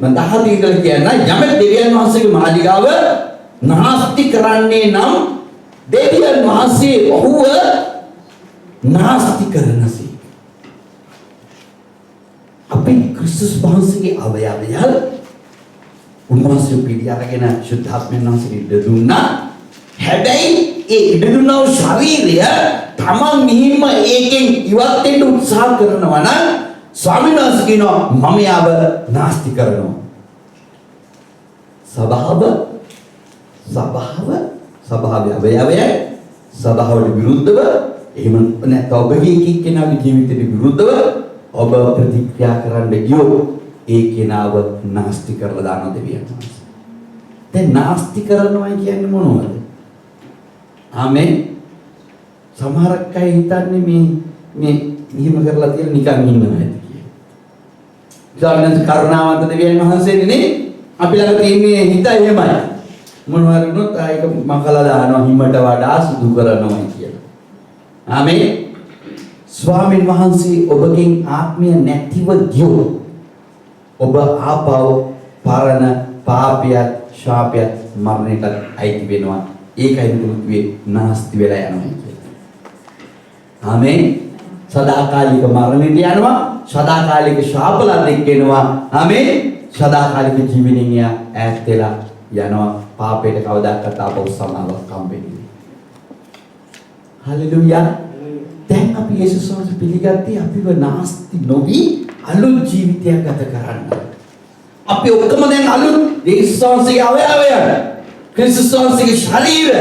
මම 17 ඉඳලා කියන්න යමෙක් දෙවියන් වහන්සේගේ මාලිගාව නාස්ති කරන්නේ නම් දෙවියන් වහන්සේ ඔහුව නාස්ති කරනසි. අපි ක්‍රිස්තුස් වහන්සේගේ අවයවයල් උන්වහන්සේ පිළි අරගෙන ශුද්ධාත්මයන් වහන්සේට ඉඩ දුන්නා. හැබැයි ඒ ඉඩ දුන්නා වූ ශරීරය තමන් මෙහිම ඒකෙන් ඉවත් වෙන්න උත්සාහ කරනවා නම් ස්වාමීන් වහන්සේ කියනවා මම යාව නාස්ති කරනවා. සබාවේ අවයවය සබාවට විරුද්ධව එහෙම නැත්නම් ඔබගේ එක්කෙනාගේ ජීවිතයට විරුද්ධව ඔබ ප්‍රතික්‍රියා කරන්න ගියොත් ඒ කෙනාව නාස්ති කරලා දානවා දෙවියන් වහන්සේ. දැන් නාස්ති කරනවා කියන්නේ මොනවද? ආමෙන්. සමහරක් අය හිතන්නේ මේ නිහිම කරලා තියෙන නිකන් ඉන්නවා ඇති කියලා. ස්වාමීන් කරුණාවන්ත දෙවියන් වහන්සේනේ අපි ළඟ තියෙන්නේ හිත එහෙමයි. මොනවා වුණොත් ආයක මකලා දානවා හිමට වඩා සුදු කරනවා කියලා. ආමෙන්. ස්වාමීන් වහන්සේ ඔබගෙන් ආත්මය නැතිව ගියොත් ඔබ ආපව පරණ පාපයත් ශාපයත් මරණයට අයිති වෙනවා. ඒකයි මුළුවේ නාස්ති වෙලා යනවා කියලා. ආමෙන්. සදාකාලික මරණයට යනවා. සදාකාලික ශාපලද්දෙක් වෙනවා. ආමෙන්. සදාකාලික ජීවිතයෙන් ඈත් වෙලා යනවා. පාපයට කවදාකවත් ආපහු සමාවක් හම්බෙන්නේ. හලෙලුයා. දැන් අපි යේසුස් වහන්සේ පිළිගත්තේ අපිව නාස්ති නොවි අලුත් ජීවිතයක් ගත කරන්න. අපි ඔක්කොම දැන් අලුත් යේසුස් වහන්සේගේ අවයවයන් ක්‍රිස්තුස් වහන්සේගේ ශරීර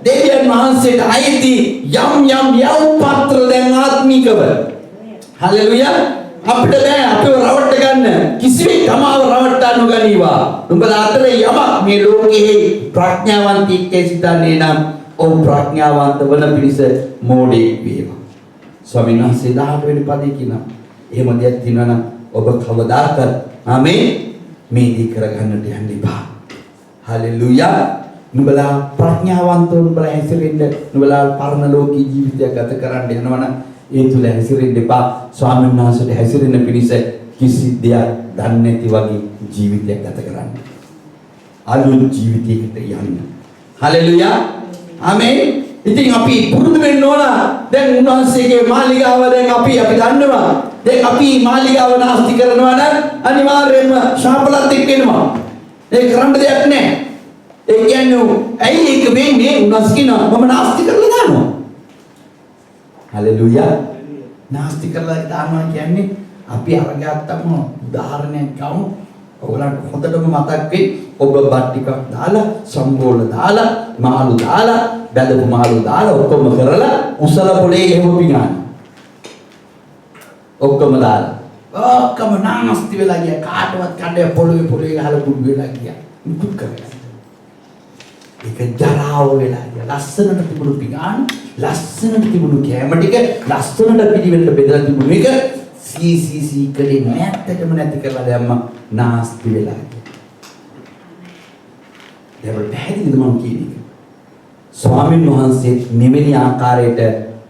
දෙවියන් වහන්සේට අයිති යම් යව්පත්‍ර දැන් ආත්මිකව. හලෙලුයා. අපිට බෑ අපිව රවට්ට ගන්න කිසිවෙක් තමාව රවට්ටන්න නොගනීවා. උඹලා අතරේ යමක් මේ ලෝකයේ ප්‍රඥාවන්තයෙක් සිතන්නේ නම් ඔව් ප්‍රඥාවන්ත වන පිරිස මෝඩෙක් වේවා. ස්වාමීන් වහන්සේ 18 වෙනි පදේ කියනවා. එහෙම දෙයක් තියෙනවා නම් ඔබ කවදාකවත් ආමෙන් මේ දී කරගන්නට යන්න එපා. හලෙලුයා. නුඹලා ප්‍රඥාවන්තව නුඹලා හැසිරෙන්න නුඹලා පරණ ලෝකී ජීවිතයක් ගත කරන්න යනවා නම් ඒ තුල හැසිරෙන්න එපා. ස්වාමීන් වහන්සේට හැසිරෙන්න පිණිස කිසි දෙයක් දන්නේ නැති වගේ ජීවිතයක් ගත කරන්න. අලුත් ජීවිතයකට යන්න. හලෙලුයා. ආමෙන්. ඉතින් අපි පුරුදු වෙන්න ඕන. දැන් උන්වහන්සේගේ මාලිගාව දැන් අපි දන්නවා. දැන් අපි මාලිගාව නාස්ති කරනවා නම් අනිවාර්යයෙන්ම ශාපලද්දෙක් වෙනවා. ඒක කරන්න දෙයක් නැහැ. ඒ කියන්නේ ඇයි ඒක වෙන්නේ? උන්වහන්සේ කියනවා මම නාස්ති කරලා දානවා. හලෙලුයා. නාස්ති කරලා දානවා කියන්නේ අපි අරගත්තම උදාහරණයක් ගමු. ඔයගලන්ට හොඳටම මතක් වෙයි. ඔබ බත් ටිකක් දාලා, සම්බෝල දාලා, මාළු දාලා, බැදපු මාළු දාලා ඔක්කොම කරලා උසල පොලේ එහෙම පිඟාන. ඔක්කොම දාලා. ඔක්කොම නාස්ති වෙලා ගියා. කාටවත් කඩේ පොලේ ගහලා කුඩු වෙලා ගියා. මුකුත් කරලා. ඒක ජරාව වෙලා ගියා. ලස්සනට තිබුණු පිඟාන, ලස්සනට තිබුණු කැම ටික, ලස්සනට පිළිවෙලට බෙදලා තිබුණු එක සීසී කලේ නැත්තටම නැති කරලා දැම්ම නාස්ති වෙලා ගියා. ඒක පැහැදිලිද මම කියන්නේ? ස්වාමීන් වහන්සේ මෙවැනි ආකාරයට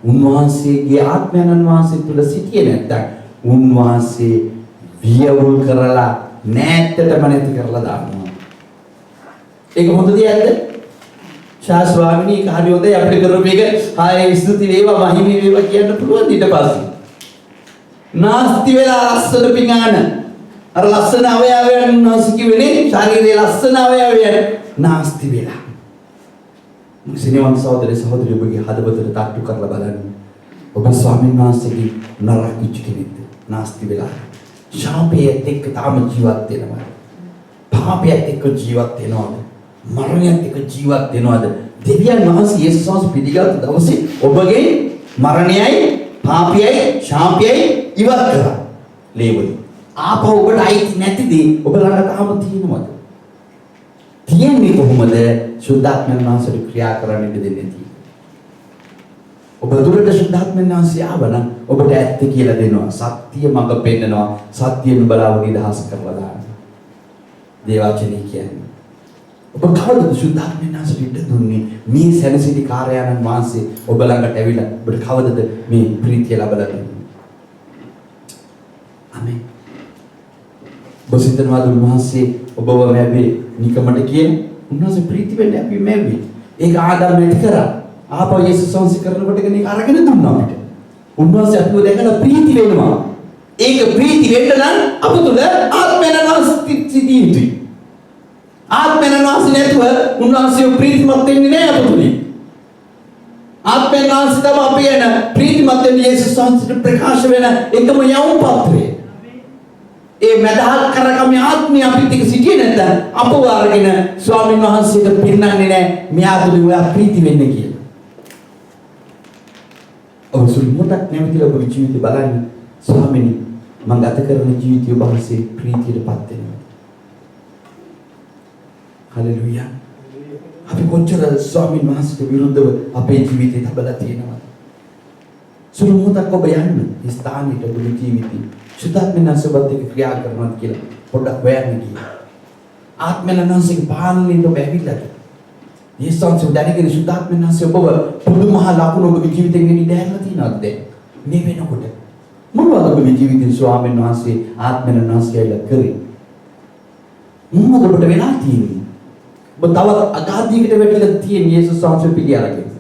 උන්වහන්සේගේ ආත්මයන් වහන්සේ තුල සිටියේ නැත්තම් උන්වහන්සේ වියවුල් කරලා නැත්තටම නැති කරලා දානවා. ඒක හොඳ දෙයක්ද? ශාස්ත්‍රාවිනී ඒක හරි හොඳයි අපිට කරපු එක ආයේ ස්තුති වේවා මහිමී වේවා කියන්න පුළුවන් ඊට පස්සේ. නාස්ති වෙලා ලස්සන පිඟාන අර ලස්සන අවයවයන් උන්වහන්සේ කිව්වනේ ශරීරයේ ලස්සන අවයවයන් නාස්ති වෙලා. සිනවන් සහෝදර සහෝදරිය ඔබගේ හදවතට තට්ටු කරලා බලන්න. ඔබ ස්වාමීන් වහන්සේගේ නරක ඉච්ච කෙනෙක්ද? නාස්ති වෙලා. ශාපයත් එක්ක තාම ජීවත් වෙනවා. පාපයත් එක්ක ජීවත් වෙනවද? මරණයත් එක්ක ජීවත් වෙනවද? දෙවියන් වහන්සේ යේසුස් වහන්සේ පිළිගත් දවසේ ඔබගේ මරණයයි පාපයයි ශාපයයි ඉවත් කරා. ලේබලි. ආපහු ඔබට අයිති නැතිදී ඔබ ළඟ තාම තියෙනවද? තියෙන්නේ කොහොමද? සුද්ධාත්මයන් වහන්සේට ක්‍රියා කරන්න ඉඩ දෙන්නේ නැති. ඔබ දුරට සුද්ධාත්මයන් වහන්සේ ආවනම් ඔබට ඇත්ත කියලා දෙනවා. සත්‍ය මඟ පෙන්නනවා. සත්‍ය නුඹලාව නිදහස් කරලා දානවා. දේවචනී කියන්නේ. ඔබ කවදද සුද්ධාත්මයන් වහන්සේට ඉඩ දුන්නේ? මේ සැනසෙලි කාර්යයන්න් වහන්සේ ඔබ ළඟට ඇවිල්ලා ඔබට කවදද මේ ප්‍රීතිය ලබලා දෙන්නේ? ආමේන්. ඔබ සිතනවාද උන්වහන්සේ ඔබව මැව්වේ නිකමට කියන? උන්වහන්සේ ප්‍රීති වෙන්න අපි මැව්වේ. ඒක ආදාම නැති කරා. ආපහු යේසුස් වහන්සේ කරනකොට කෙනෙක් අරගෙන දුන්නා අපිට. උන්වහන්සේ අපිව දැකලා ප්‍රීති වෙනවා. ඒක ප්‍රීති වෙන්න නම් අප තුළ ආත්මයන් වහන්සේ සිටිය යුතුයි. ආත්මයන් වහන්සේ නැතුව උන්වහන්සේ ප්‍රීතිමත් වෙන්නේ නැහැ අප තුලින්. ආත්මයන් වහන්සේ තමයි අපි යන ප්‍රීතිමත් වෙන යේසුස් වහන්සේට ප්‍රකාශ වෙන එකම යවුම් පත්‍රය. ඒ මදහත් කරගම ආත්මය අපිට සිටියේ නැත්නම් අපව අරගෙන ස්වාමීන් වහන්සේට පින්නන්නේ නැහැ මෙයා තුලින් ඔයා ප්‍රීති වෙන්නේ කියලා. ඔබ සුළුමටක් නැවතිලා ඔබගේ ජීවිතය බලන්න. ස්වාමීනි මම ගත කරන ජීවිතය ඔබ වහන්සේ ප්‍රීතියටපත් වෙනවා. හලෙලූයා. අපි කොච්චර ස්වාමීන් වහන්සේට විරුද්ධව අපේ ජීවිතේ තබලා තියෙනවද? සුළුමටක් ඔබ යන්න මේ ස්ථානෙට ඔබගේ ජීවිතේ සුද්ධාත්මයන් වහන්සේවත් එක්ක ක්‍රියා කරනවා කියලා පොඩ්ඩක් හොයන්න ගියා. ආත්මයන් වහන්සේගේ පාලනයෙන් ඔබ ඇවිල්ලාද? යේසුස් වහන්සේ දැනගෙන සුද්ධාත්මයන් වහන්සේ ඔබව පුදුමහා ලකුණු ඔබගේ ජීවිතෙන් ගෙනි දැහැරලා තියෙනවද දැන්? මේ වෙනකොට මොනවද ඔබගේ ජීවිතේ ස්වාමීන් වහන්සේ ආත්මයන් වහන්සේ ඇවිල්ලා කරේ? මොනවද ඔබට වෙලා තියෙන්නේ? ඔබ තවත් අගාධයකට වැටිලා තියෙන යේසුස් වහන්සේ පිළිඅරගෙන.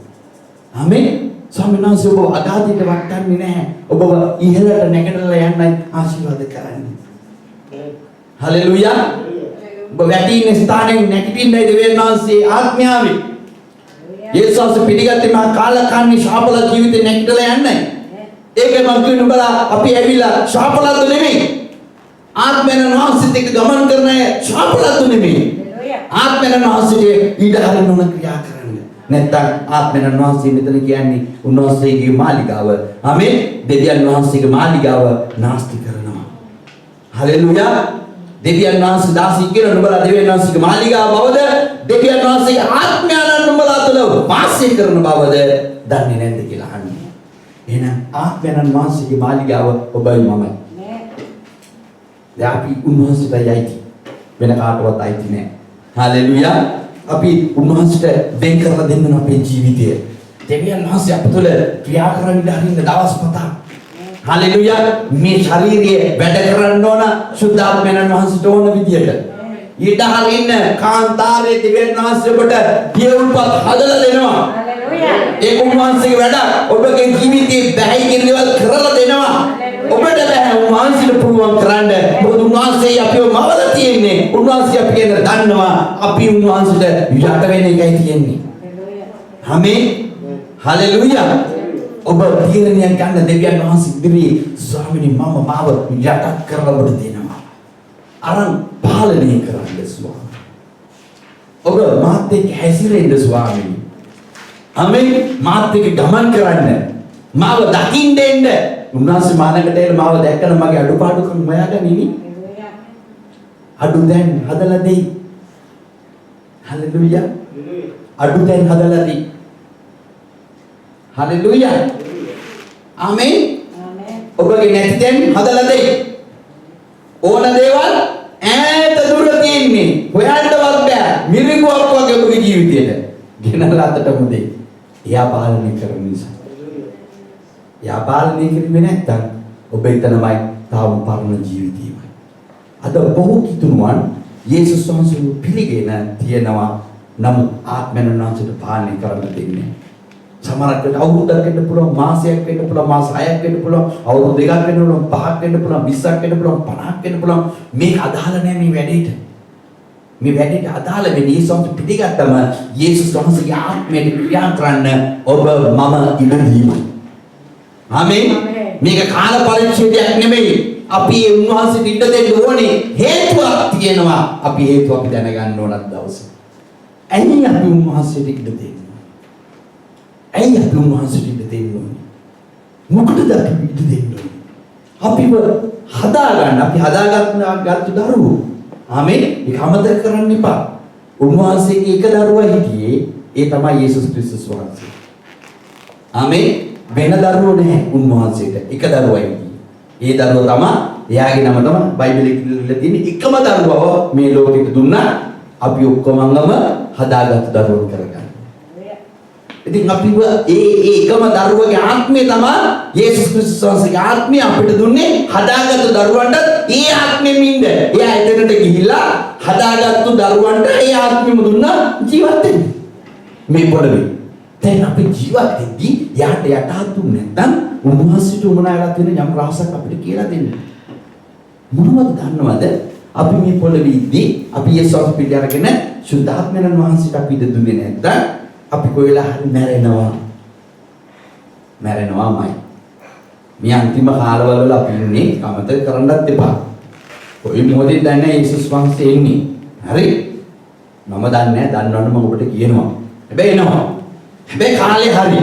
ආමේන්. ස්වාමීන් වහන්සේ ඔබ අගාධයට වටන්නේ නැහැ. ඔබව ඉහළට නැගිටලා යන්නයි ආශිර්වාද කරන්නේ. හලෙලූයා. ඔබ වැටින ස්ථානයෙන් නැගිටින්නයි දෙවියන් වහන්සේ ආඥාවේ. යේසුස් වහන්සේ පිළිගත්තේ මා කාලකන්ණි ශාපල ජීවිතේ නැගිටලා යන්නයි. ඒකයි මම කියනවා බලා අපි ඇවිල්ලා ශාපලත් නෙමෙයි. ආත්මයන් වහන්සේත් එක්ක ගමන් කරන අය ශාපලත් නෙමෙයි. ආත්මයන් වහන්සේට ඊට හරින ඕන ක්‍රියා කරන්න. නැත්තම් ආත්මයන් වහන්සේ මෙතන කියන්නේ උන්වහන්සේගේ මාලිගාව. ආමේන්. දෙවියන් වහන්සේගේ මාලිගාව නාස්ති කරනවා. හලෙලූයා. දෙවියන් වහන්සේ දාසී කියන නුඹලා දෙවියන් වහන්සේගේ මාලිගාව බවද දෙවියන් වහන්සේගේ ආත්මයන් නුඹලා තුළ වාසය කරන බවද දන්නේ නැද්ද කියලා අහන්නේ. එහෙනම් ආත්මයන් වහන්සේගේ මාලිගාව ඔබයි මමයි. දැන් අපි උන්වහන්සේට යයිති. වෙන කාටවත් අයිති නෑ. හලෙලූයා. අපි උන්වහන්සේට වෙන් කරලා දෙන්න අපේ ජීවිතය. දෙවියන් වහන්සේ අප තුළ ක්‍රියා කරන්න ඉන්න දවස් පතා. හලෙලූයා. මේ ශාරීරිය වැඩ කරන්න ඕන සුද්ධාත්මයන් වහන්සේට ඕන විදියට. ඊට හරින්න කාන්තාරයේ දෙවියන් වහන්සේ ඔබට දියුල්පත් හදලා දෙනවා. හලෙලූයා. ඒ උන්වහන්සේගේ වැඩ ඔබගේ ජීවිතේ බැහැ කිරිවල් කරලා දෙනවා. ඔබට බෑ උන්වහන්සේට පුළුවන් කරන්න. මොකද උන්වහන්සේ අපිව මවලා තියෙන්නේ. උන්වහන්සේ අපි කියන දන්නවා අපි උන්වහන්සේට යට වෙන එකයි තියෙන්නේ. ආමේන්. හලෙලූයා. ඔබ තීරණයක් ගන්න දෙවියන් වහන්සේ ඉදිරියේ ස්වාමීනි මම මාව යට කරලා ඔබට දෙනවා. අරන් පාලනය කරන්න ස්වාමී. ඔබ මාත් එක්ක හැසිරෙන්න ස්වාමීනි. ආමේන්. මාත් එක්ක ගමන් කරන්න. මාව දකින්න එන්න. උන්වහන්සේ මානකට එල මාව දැක්කම මගේ අඩුපාඩුකම් හොයාගනිනි. අඩු දැන් හදලා දෙයි. හලෙලූයා. අඩු දැන් හදලා දෙයි. හලෙලූයා. ආමේන්. ඔබගේ නැති දැන් හදලා දෙයි. ඕන දේවල් ඈත දුර තියෙන්නේ. හොයන්නවත් බෑ. මිරිඟුවක් වගේ ඔබගේ ජීවිතේට. ගෙනල්ලා අතටම දෙයි. එයා පාලනය කරන නිසා. එයා පාලනය කිරීමේ නැත්තම් ඔබ එතනමයි තාම පරණ ජීවිතයමයි. අද බොහෝ කිතුණුවන් යේසුස් වහන්සේව පිළිගෙන තියෙනවා. නමුත් ආත්මයන් වහන්සේට පාලනය කරන්න දෙන්නේ. සමහරක් වෙලාවට අවුරුද්දක් වෙන්න පුළුවන්, මාසයක් වෙන්න පුළුවන්, මාස 6ක් වෙන්න පුළුවන්, අවුරුදු 2ක් වෙන්න පුළුවන්, 5ක් වෙන්න පුළුවන්, 20ක් වෙන්න පුළුවන්, 50ක් වෙන්න පුළුවන්. මේක අදාළ නැහැ මේ වැඩේට. මේ වැඩේට අදාළ වෙන්නේ යේසුස් පිළිගත්තම යේසුස් වහන්සේගේ ආත්මයට ක්‍රියා කරන්න ඔබ මම ඉඳීම. ආමේන්. මේක කාල පරිච්ඡේදයක් නෙමෙයි. අපි ඒ උන්වහන්සේට ඉඩ දෙන්න ඕනේ හේතුවක් තියෙනවා. අපි හේතුව අපි දැනගන්න ඕනත් දවසේ. ඇයි අපි උන්වහන්සේට ඉඩ දෙන්නේ? ඇයි අපි උන්වහන්සේට ඉඩ දෙන්නේ? මොකටද අපි ඉඩ දෙන්නේ? අපිව හදාගන්න, අපි හදාගත්තු දරුවෝ. ආමේන්. ඒක අමතක කරන්න එපා. උන්වහන්සේගේ එක දරුවා හිටියේ ඒ තමයි යේසුස් ක්‍රිස්තුස් වහන්සේ. ආමේන්. වෙන දරුවෝ නැහැ උන්වහන්සේට. එක දරුවා හිටියේ. ඒ දරුවා තමයි එයාගේ නම තමයි බයිබලයේ කියලා තියෙන එකම දරුවව මේ ලෝකෙට දුන්නා. අපි ඔක්කොමම හදාගත්තු දරුවෝ කරගන්න. ඉතින් අපිව එකම දරුවගේ ආත්මය තමයි යේසුස් ක්‍රිස්තුස් වහන්සේගේ ආත්මය අපිට දුන්නේ හදාගත්තු දරුවන්ට ඒ ආත්මෙම ඉන්න. එයා එතනට ගිහිල්ලා හදාගත්තු දරුවන්ට ඒ ආත්මෙම දුන්නා ජීවත් වෙන්න. මේ පොළවේ. දැන් අපි ජීවත් වෙද්දී යාට යටහත් නැත්නම් උන්වහන්සේට උමනාවලා තියෙන යම් රහසක් අපිට කියලා දෙන්න. මොනවද දන්නවද? අපි මේ පොළවේ ඉද්දී අපි යේසුස් පිළිඅරගෙන සුද්ධාත්මයන් වහන්සේට අපි ඉද දුන්නේ නැත්නම් අපි කොහෙලා හරි මැරෙනවාමයි. මේ අන්තිම කාලවල වල අපි ඉන්නේ අමතක කරන්නත් එපා. කොයි මොහොතේ දන්නේ යේසුස් වහන්සේ එන්නේ. හරි? මම දන්නේ නැහැ, දන්නවනම් මම ඔබට කියනවා. හැබැයි එනවා. හැබැයි කාලේ හරි.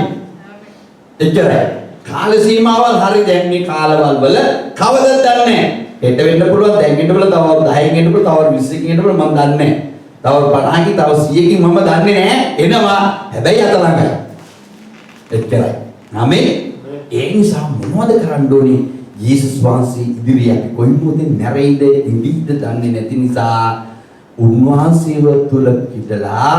එච්චරයි. කාල සීමාවල් හරි. දැන් මේ කාලවල වල කවදද දන්නේ නැහැ. හෙට වෙන්න පුළුවන්, දැන් වෙන්න පුළුවන්, තව 10කින් වෙන්න පුළුවන්, තව 20කින් වෙන්න පුළුවන්, මම දන්නේ නැහැ. තව 50කින් තව 100කින් මම දන්නේ නැහැ. එනවා. හැබැයි අත ළඟයි. එච්චරයි. ආමේන්. ඒ නිසා මොනවද කරන්න ඕනේ? යේසුස් වහන්සේ ඉදිරියේ අපි කොයි මොහොතේ නැරෙයිද ඉඳීද දන්නේ නැති නිසා උන්වහන්සේව තුල හිටලා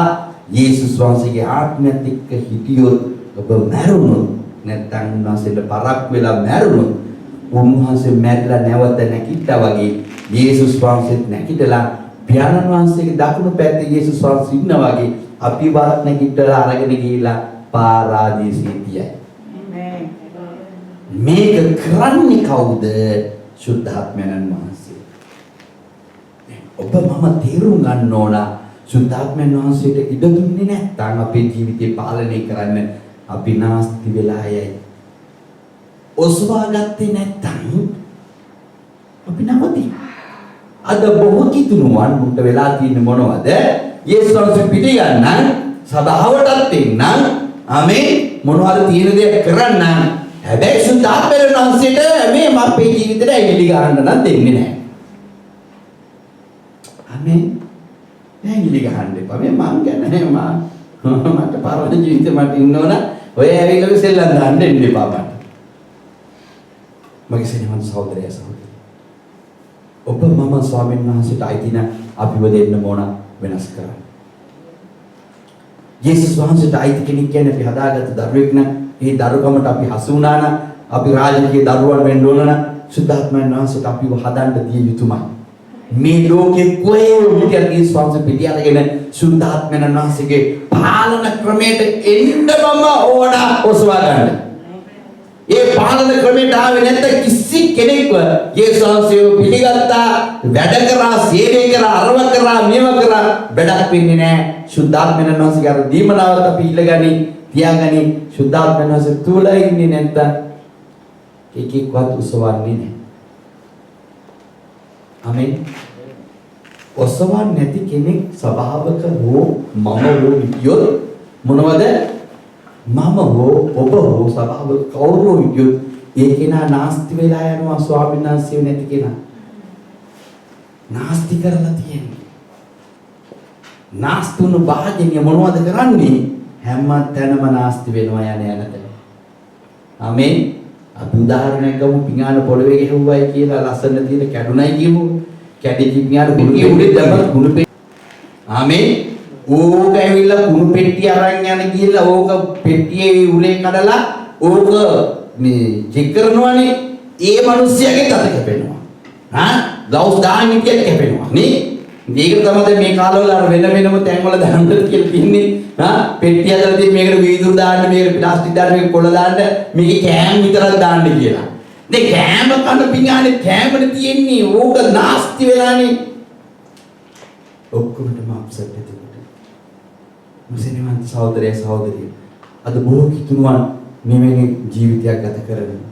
යේසුස් වහන්සේගේ ආත්මයත් එක්ක හිටියොත් ඔබ මැරුණොත් නැත්නම් උන්වහන්සේට පරක් වෙලා මැරුණොත් උන්වහන්සේ මැරිලා නැවත නැගිට්ටා වගේ යේසුස් වහන්සේත් නැගිටලා පියාණන් වහන්සේගේ දකුණු පැත්තේ යේසුස් වහන්සේ ඉන්නා වගේ අපි වත් නැගිටලා අරගෙන ගිහිලා පාරාදීසෙ තියයි. මේක කරන්නේ කවුද? සුද්ධාත්මයන් වහන්සේ. ඔබ මම තේරුම් ගන්න ඕන සුද්ධාත්මයන් වහන්සේට ඉඩ දුන්නේ නැත්නම් අපේ ජීවිතේ පාලනය කරන්න අපි නාස්ති වෙලා යයි. ඔසවා ගත්තේ නැත්නම් අපි නැවතී. අද බොහෝ කිතුණුවන් මුට වෙලා තියෙන්නේ මොනවද? යේසුස් වහන්සේ පිළිගන්න සදාවටත් එන්න ආමේන් මොනවද තියෙන දේ කරන්න. හැබැයි සුද්ධාත්මයන් වහන්සේට මේ අපේ ජීවිතේට ඇවිලි ගන්න නම් දෙන්නේ නැහැ. ආමේන්. ඇවිලි ගහන්න එපා. මේ මං ගැන මට පරණ ජීවිතේ මට ඉන්නවන ඔය ඇවිල්ලා සෙල්ලම් දාන්න දෙන්න එපා මට. මගේ සෙනෙහන් සහෝදරයා සහෝදරිය. ඔබ මම ස්වාමීන් වහන්සේට අයිතින අපිව දෙන්න ඕන වෙනස් කරන්න. යේසුස් වහන්සේට අයිති කෙනෙක් කියන්නේ අපි හදාගත්ත දරුවෙක් නම් ඒ දරුකමට අපි හසු වුණා නම් අපි රාජකීය දරුවන් වෙන්න ඕන නම් සුද්ධාත්මයන් වහන්සේට අපිව හදන්න දිය යුතුමයි. මේ ලෝකේ කොහේ විදියට යේසුස් වහන්සේ පිළිඅරගෙන සුද්ධාත්මයන් වහන්සේගේ පාලන ක්‍රමයට එන්නම ඕන ඔසවා ගන්න. ඒ පාලන ක්‍රමයට ආවේ නැත්නම් කිසි කෙනෙක්ව යේසුස් වහන්සේව පිළිගත්තා වැඩ කරා සේවය කරා අරව කරා මේව කරා වැඩක් වෙන්නේ නැහැ. සුද්ධාත්මයන් වහන්සේගේ අර දීමනාවත් අපි ඉල්ලගනි තියාගනි. සුද්ධාත්මයන් වහන්සේ තුල ඉන්නේ නැත්නම් එකෙක්වත් උසවන්නේ නැහැ. ආමේන්. ඔසවන්නේ නැති කෙනෙක් ස්වභාවක හෝ මම හෝ විදියොත් මොනවද? මම හෝ ඔබ හෝ ස්වභාවක කවුරු විදියොත් ඒ කෙනා නාස්ති වෙලා යනවා. ස්වාමීන් වහන්සේ නැති කෙනා නාස්ති කරලා තියෙන්නේ. නාස්තුණු භාජනය මොනවද කරන්නේ? හැම තැනම නාස්ති වෙනවා යන තැන. ආමේන්. අපි උදාහරණයක් ගමු. පිඟාන පොළවේ ගෙහුවයි කියලා ලස්සන තියෙන කැඩුනයි කියමු. කැඩිච්ච පිඟාන කුණුපේ උඩේ දැම්මත් කුණුපේ. ආමේන්. ඕක ඇවිල්ලා කුණු පෙට්ටිය අරන් යන ගිහලා ඕක පෙට්ටියේ උලේ කඩලා ඕක මේ චෙක් කරනවානේ. ඒ මිනිස්සයාගේ අත කැපෙනවා. ගවුස් දාන්න කියලා කැපෙනවා නේ. මේක තමයි මේ කාලවල අර වෙන වෙනම තැන් වල දාන්න කියලා තින්නේ. පෙට්ටිය ඇතුළේ මේකට වීදුරු දාන්න, මේකට ප්ලාස්ටික් දාන්න, මේක කොළ දාන්න, මේක කෑම විතරක් දාන්න කියලා. දැන් කෑම කන පිඟානේ කෑමනේ තියෙන්නේ. ඕක නාස්ති වෙලානේ. ඔක්කොමටම අප්සෙට් එතකොට. මුසෙනිවන් සහෝදරය සහෝදරිය. අද බොහෝ කිතුණුවන් මෙවැනි ජීවිතයක් ගත කරනවා.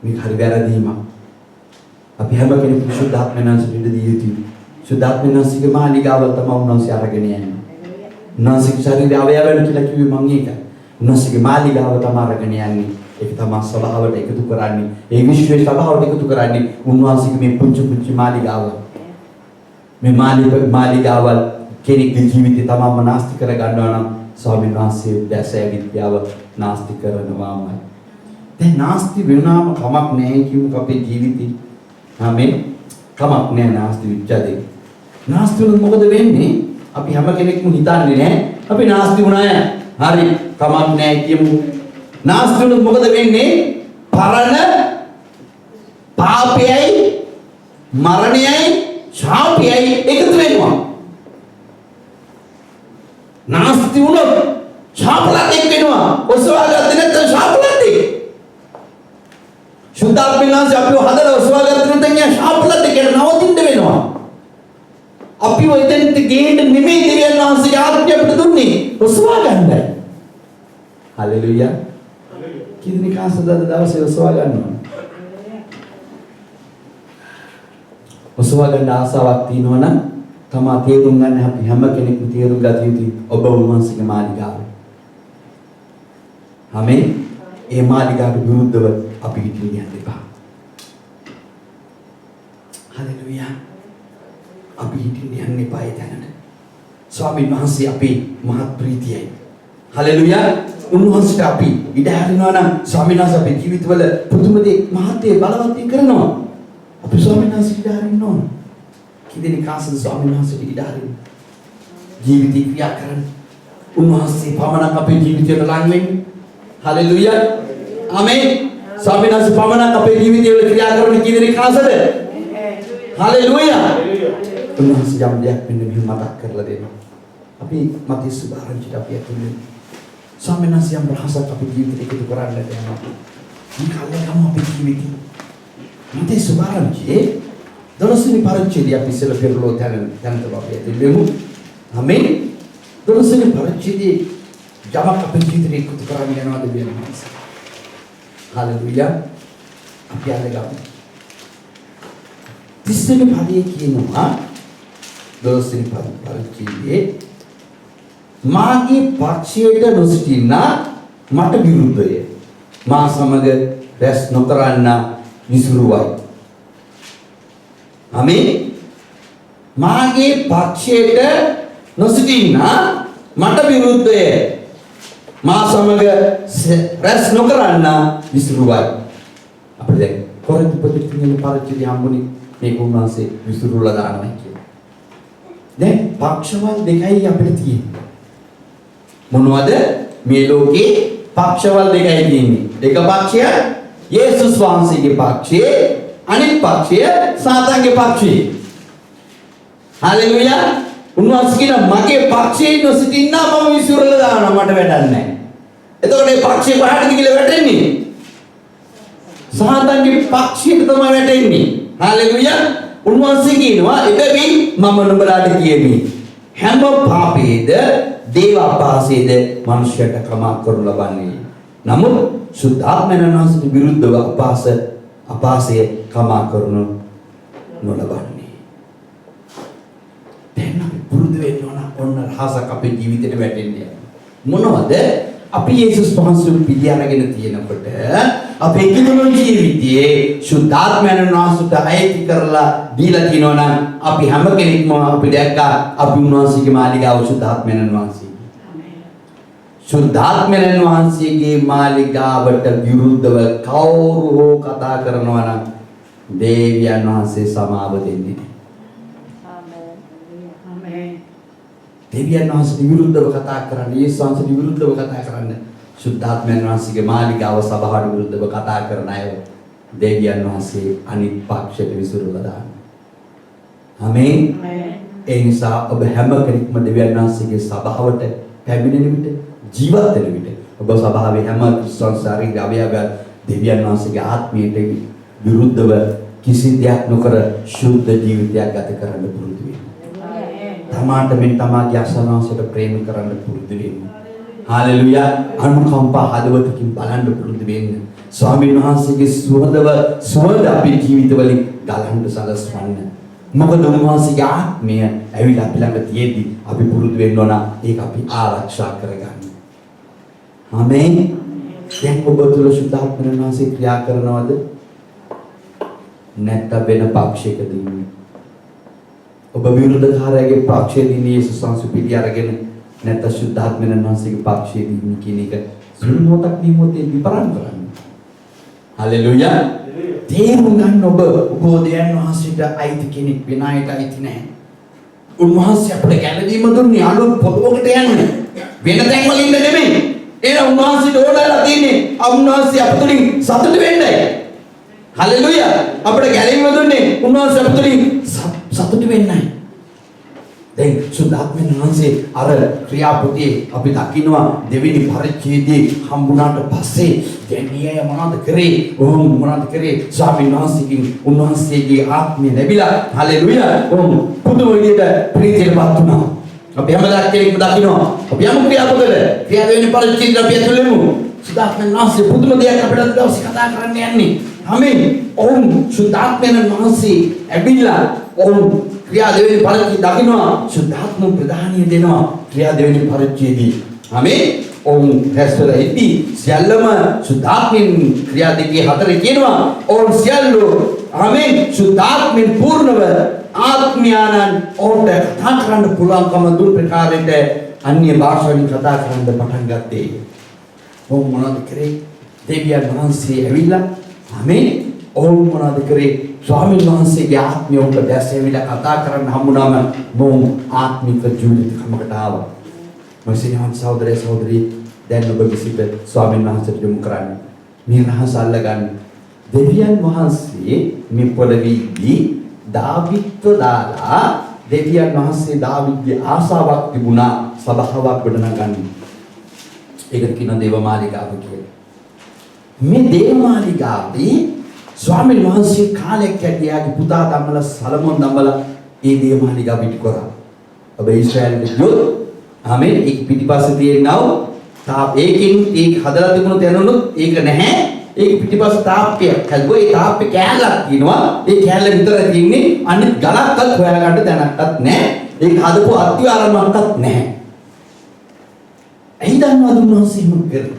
මේක හරි වැරදීමක්. අපි හැම කෙනෙකුම සුද්ධාත්මයන්ට ඉඩ දී යුතුයි. සුද්ධාත්මයන්ගේ මාලිගාව තමයි උන්වහන්සේ අරගෙන යන්නේ. උන්වහන්සේගේ ශරීරය අවයවන කියලා කිව්වේ මම ඒකයි. උන්වහන්සේගේ මාලිගාව තමයි අරගෙන යන්නේ. ඒක තමයි සභාවට එකතු කරන්නේ. ඒ විශ්වයේ සභාවට එකතු කරන්නේ උන්වහන්සේගේ මේ පුංචි පුංචි මාලිගාව. මේ මාලිගාවල් කෙනෙක්ගේ ජීවිතේ තමම නාස්ති කර ගන්නවා නම් ස්වාමීන් වහන්සේ දැසය විද්‍යාව නාස්ති කරනවාමයි. දැන් නාස්ති වෙනාම කමක් නැහැ කියමුක අපේ ජීවිතේ. ආමෙන්. කමක් නැහැ නාස්ති විච්ඡාදේ. නාස්ති වුණොත් මොකද වෙන්නේ? අපි හැම කෙනෙක්ම හිතන්නේ නැහැ. අපි නාස්ති වුණාය. හරි කමක් නැහැ කියමු. නාස්ති වුණොත් මොකද වෙන්නේ? පරණ පාපයයි මරණයයි ශාපයයි එකතු වෙනවා. නාස්ති වුණොත් ශාපලත් එක් වෙනවා. ඔසවාගත්තේ නැත්නම් ශාපලත් එක්. සුද්ධාත්මයන්ස අපිව හදලා ඔසවාගත්තේ නැත්නම් යා ශාපලත් එක්ක නවතින්න වෙනවා. අපිව එතෙන්ට ගේන්න නෙමෙයි දෙවියන් වහන්සේගේ ආත්මය අපිට දුන්නේ. ඔසවා ගන්නයි. හලෙලුයා. කිදින කාසද දවසේ ඔසවා ගන්නවා. ඔසවා ගන්න ආසාවක් තියෙනවා නම් තමා තේරුම් ගන්න අපි හැම කෙනෙක්ම තේරුම් ගත යුතුයි ඔබ උන්වහන්සේගේ මාලිගාව. ආමෙන්. ඒ මාලිගාවට විරුද්ධව අපි හිටින්න යන්න එපා. හලෙලුයා. අපි හිටින්න යන්න එපා ඒ තැනට. ස්වාමීන් වහන්සේ අපේ මහත් ප්‍රීතියයි. හලෙලුයා. උන්වහන්සේට අපි ඉඩ හරිනවා නම් ස්වාමීන් වහන්සේ අපේ ජීවිතවල පුදුම දේ මහත්ය බලවත් කරනවා. අපි ස්වාමීන් වහන්සේ ඉඩ හරින්න ඕන. කිදින කාසද ස්වාමීන් වහන්සේට ඉඩ හරින්න. ජීවිතේ ක්‍රියා කරන්න. උන්වහන්සේ පමණක් අපේ ජීවිතයට ලං වෙන්නේ. හලෙලුයා. ආමෙන්. ස්වාමීන් වහන්සේ පමණක් අපේ ජීවිතවල ක්‍රියා කරන කිදින කාසද? හලෙලුයා. උන්වහන්සේ යම් දෙයක් මෙන්න මෙහෙම මතක් කරලා දෙනවා. අපි මතී සුභාරංචිට අපි ඇතුළේ ස්වාමීන් වහන්සේ යම් රහසක් අපේ ජීවිතේට එකතු කරන්නට යනවා. මේ කල්යකම අපේ ජීවිතේ මතී සුභාරංචියේ දොළොස්වෙනි පරිච්ඡේදය අපි ඉස්සෙල්ලා පෙරළෝ තැනට අපි ඇතුළේමු. ආමෙන්. දොළොස්වෙනි පරිච්ඡේදයේ යමක් අපේ ජීවිතේට එකතු කරන්න යනවා දෙවියන් වහන්සේ. හලෙලුයා. අපි අල්ලගමු. 30 වෙනි පදයේ කියනවා දොළොස්වෙනි පරිච්ඡේදයේ මාගේ පක්ෂයට නොසිටිනා මට විරුද්ධය. මා සමග රැස් නොකරන්නා විසුරුවයි. ආමෙන්. මාගේ පක්ෂයට නොසිටිනා මට විරුද්ධය. මා සමග රැස් නොකරන්නා විසුරුවයි. අපිට දැන් කොරින්ත පොතේ පරිච්ඡේදය හම්බුනේ මේක උන්වහන්සේ විසුරුවලා දානවා කියන්නේ. දැන් පක්ෂවල් දෙකයි අපිට තියෙන්නේ. මොනවද? මේ ලෝකේ පක්ෂවල් දෙකයි තියෙන්නේ. එක පක්ෂය යේසුස් වහන්සේගේ පක්ෂය, අනිත් පක්ෂය සාතන්ගේ පක්ෂය. හලෙලුයා. උන්වහන්සේ කියන මගේ පක්ෂයේ නොසිටින්නා මම විසිරලා දානවා මට වැඩක් නැහැ. එතකොට මේ පක්ෂය පහටද කියලා වැටෙන්නේ? සාතන්ගේ පක්ෂයට තමයි වැටෙන්නේ. හලෙලුයා. උන්වහන්සේ කියනවා එබැවින් මම නුඹලාට කියමි. හැම පාපයේද දේව අපහාසයේද මනුෂ්‍යයට කමා කරනු ලබන්නේ. නමුත් සුද්ධාත්මයන් වහන්සේට විරුද්ධව අපහාසය කමා කරනු නොලබන්නේ. දැන් අපි පුරුදු වෙන්න ඕන ඔන්න රහසක් අපේ ජීවිතේට වැටෙන්නේ. මොනවද? අපි යේසුස් වහන්සේව පිළි අරගෙන තියෙනකොට අපේ කිතුණු ජීවිතයේ සුද්ධාත්මයන් වහන්සේට අයිති කරලා දීලා තිනවා නම් අපි හැම කෙනෙක්ම අපි දැක්කා අපි උන්වහන්සේගේ මාලිගාව සුද්ධාත්මයන් වහන්සේ. සුද්ධාත්මයන් වහන්සේගේ මාලිගාවට විරුද්ධව කවුරු හෝ කතා කරනවා නම් දේවයන් වහන්සේ සමාව දෙන්නේ නැහැ. දෙවියන් වහන්සේට විරුද්ධව කතා කරන්න, යේසුස් වහන්සේට විරුද්ධව කතා කරන්න, සුද්ධාත්මයන් වහන්සේගේ මාලිගාව සභාවට විරුද්ධව කතා කරන අය දෙවියන් වහන්සේ අනිත් පක්ෂයට විසිරලා දානවා. ආමේන්. ඒ නිසා ඔබ හැම කෙනෙක්ම දෙවියන් වහන්සේගේ සභාවට පැමිණෙන විට ජීවත් වෙන විට ඔබ සභාවේ හැම ක්‍රිස්තියානි ශාරීරික අවයවයන් දෙවියන් වහන්සේගේ ආත්මයට විරුද්ධව කිසි දෙයක් නොකර ශුද්ධ ජීවිතයක් ගත කරන්න පුරුදු වෙන්න. තමාට මෙන් තමාගේ අසරණවන්සට ප්‍රේම කරන්න පුරුදු වෙන්න. හාලෙලුයා. අනුකම්පා හදවතකින් බලන්න පුරුදු වෙන්න. ස්වාමීන් වහන්සේගේ සුවඳ අපේ ජීවිතවලින් ගලන්න සලස්වන්න. මොකද උන්වහන්සේගේ ආත්මය ඇවිල්ලා අපි ළඟ තියෙද්දි අපි පුරුදු වෙන්න ඕන ඒක අපි ආරක්ෂා කරගන්න. ආමේන්. දැන් ඔබ තුල සුද්ධාත්ම වහන්සේ ක්‍රියා කරනවද? නැත්නම් වෙන පක්ෂයකද ඉන්නේ? ඔබ විරුද්ධකාරයාගේ පක්ෂයේදී ඉන්නේ යේසුස් වහන්සේ පිළි අරගෙන නැත්නම් සුද්ධාත්ම වහන්සේගේ පක්ෂයේදී ඉන්නේ කියන එක සුළු මොහොතක් නිමොතේ විපරම් කරන්න. හලෙලුයා. තේරුම් ගන්න ඔබ දෙවියන් වහන්සේට අයිති කෙනෙක් වෙන අයට අයිති නැහැ. උන්වහන්සේ අපිට ගැළවීම දුන්නේ අලුත් පොතකට යන්න. වෙන තැන් වලින් නෙමෙයි. ඒක උන්වහන්සේට ඕනලා තියෙන්නේ උන්වහන්සේ අපතුලින් සතුට වෙන්නයි. හලෙලුයා. අපිට ගැළවීම දුන්නේ උන්වහන්සේ අපතුලින් සතුට වෙන්නයි. දැන් සුද්ධාත්ම වහන්සේ අර ක්‍රියාපොතේ අපි දකින්නවා දෙවෙනි පරිච්ඡේදයේ හම්බුණාට පස්සේ දැන් ඊය මොනවද කරේ? මොනවද කරේ? ස්වාමීන් වහන්සේගෙන් උන්වහන්සේගේ ආත්මය ලැබිලා හලෙලුයා. පුදුම විදිහට ප්‍රීතියටපත් වුණා. අපි හැමදාම කෙනෙක්ම දකින්නවා. අපි යමු ක්‍රියාපොතට. ක්‍රියා දෙවෙනි පරිච්ඡේදය අපි ඇතුළෙමු. සුද්ධාත්ම වහන්සේ පුදුම දෙයක් අපිට දවස් කතා කරන්න යන්නේ. ආමේන්. සුද්ධාත්ම වහන්සේ ඇවිල්ලා ක්‍රියා දෙවෙනි පරිච්ඡේදය දකින්නවා. සුද්ධාත්ම ප්‍රදානිය දෙනවා ක්‍රියා දෙවෙනි පරිච්ඡේදයේ. ආමේන්. රැස්වල ඉදී සියල්ලම සුද්ධාත්මෙන් ක්‍රියා දෙකේ හතරේ කියනවා. සියල්ල ආමේන් සුද්ධාත්මෙන් පූර්ණව ආත්මයානන් ඔවුන්ට කතා කරන්න පුළුවන්කම දුන් ප්‍රකාරයට අන්‍ය භාෂාවෙන් කතා කරන්න පටන් ගත්තේ. මොනවද කරේ? දෙවියන් වහන්සේ ඇවිල්ලා ආමේන් මොනවද කරේ? ස්වාමීන් වහන්සේගේ ආත්මය උන්ට දැසෙවිලා කතා කරන්න හම්බුනාම මොම් ආත්මික ජීවිතයකට ආවා. මසිනවන් සහෝදරය සහෝදරී දැන් ඔබ විසිට ස්වාමීන් වහන්සේට යොමු කරන්න. මේ රහස අල්ලගන්න. දෙවියන් වහන්සේ මේ පොළවේදී දාවිත්ව දාලා දෙවියන් වහන්සේ දාවිත්ගේ ආසාවක් තිබුණා සභාවක් ගොඩනගන්න. ඒකට කියන දේවමාලිගාව කියලා. මේ දේවමාලිගාවේ ස්වාමීන් වහන්සේ කාලයක් ඇතියාගේ පුතා දම්මල සලමොන් දම්මල ඒ දේවමාලිගාව පිට කරා. ඔබ ඊශ්‍රායලෙට ගියොත් ආමේන් ඒක පිටිපස්සේ තියෙනව ඒකෙන් ඒක හදලා තිබුණොත් යනොත් ඒක නැහැ. ඒක පිටිපස්සේ තාප්පය හැදුවා. ඒ තාප්පේ කෑල්ලක් තියෙනවා. ඒ කෑල්ල විතර තියෙන්නේ අනිත් ගලක්වත් හොයාගන්න තැනක්වත් නැහැ. ඒක හදපු අත්විවරමක්වත් නැහැ. ඇයි දන්නවද උන්වහන්සේ එහෙම කරේ?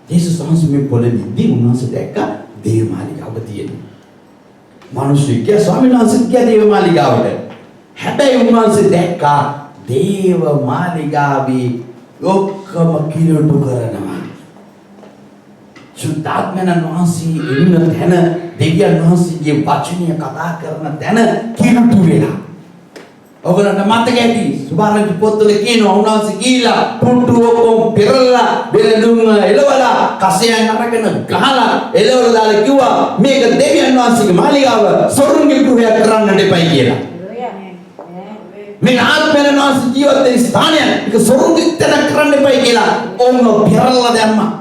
යේසුස් වහන්සේ මේ පොළොවේදී උන්වහන්සේ දැක්ක දේවමාලිගාව තියෙනවා. මිනිස්සු කිය ස්වාමීන් වහන්සේ කිය දේවමාලිගාවට. හැබැයි උන්වහන්සේ දැක්කා දේවමාලිගාවේ ඔක්කොම කිලුටු කරනවා. සුද්ධාත්මයන් වහන්සේ ඉන්න තැන දෙවියන් වහන්සේගේ වචනය කතා කරන තැන කිලුටු වෙලා. ඔයගොල්ලන්ට මතක ඇති සුභාරංචි පොත්වල කියනවා උන්වහන්සේ ගිහිලා පුට්ටු ඔක්කොම පෙරලා බෙලඳුම් එලවලා කසයන් අරගෙන ගහලා එලවලා දාලා කිව්වා මේක දෙවියන් වහන්සේගේ මාලිගාව සොරුන්ගේ ගෘහයක් කරන්නට එපයි කියලා. මේ ආත්මයන් වහන්සේ ජීවත් වෙන ස්ථානය ඒක සොරුන්ගේ තැන කරන්න එපයි කියලා ඔවුන් පෙරලා දැම්මා.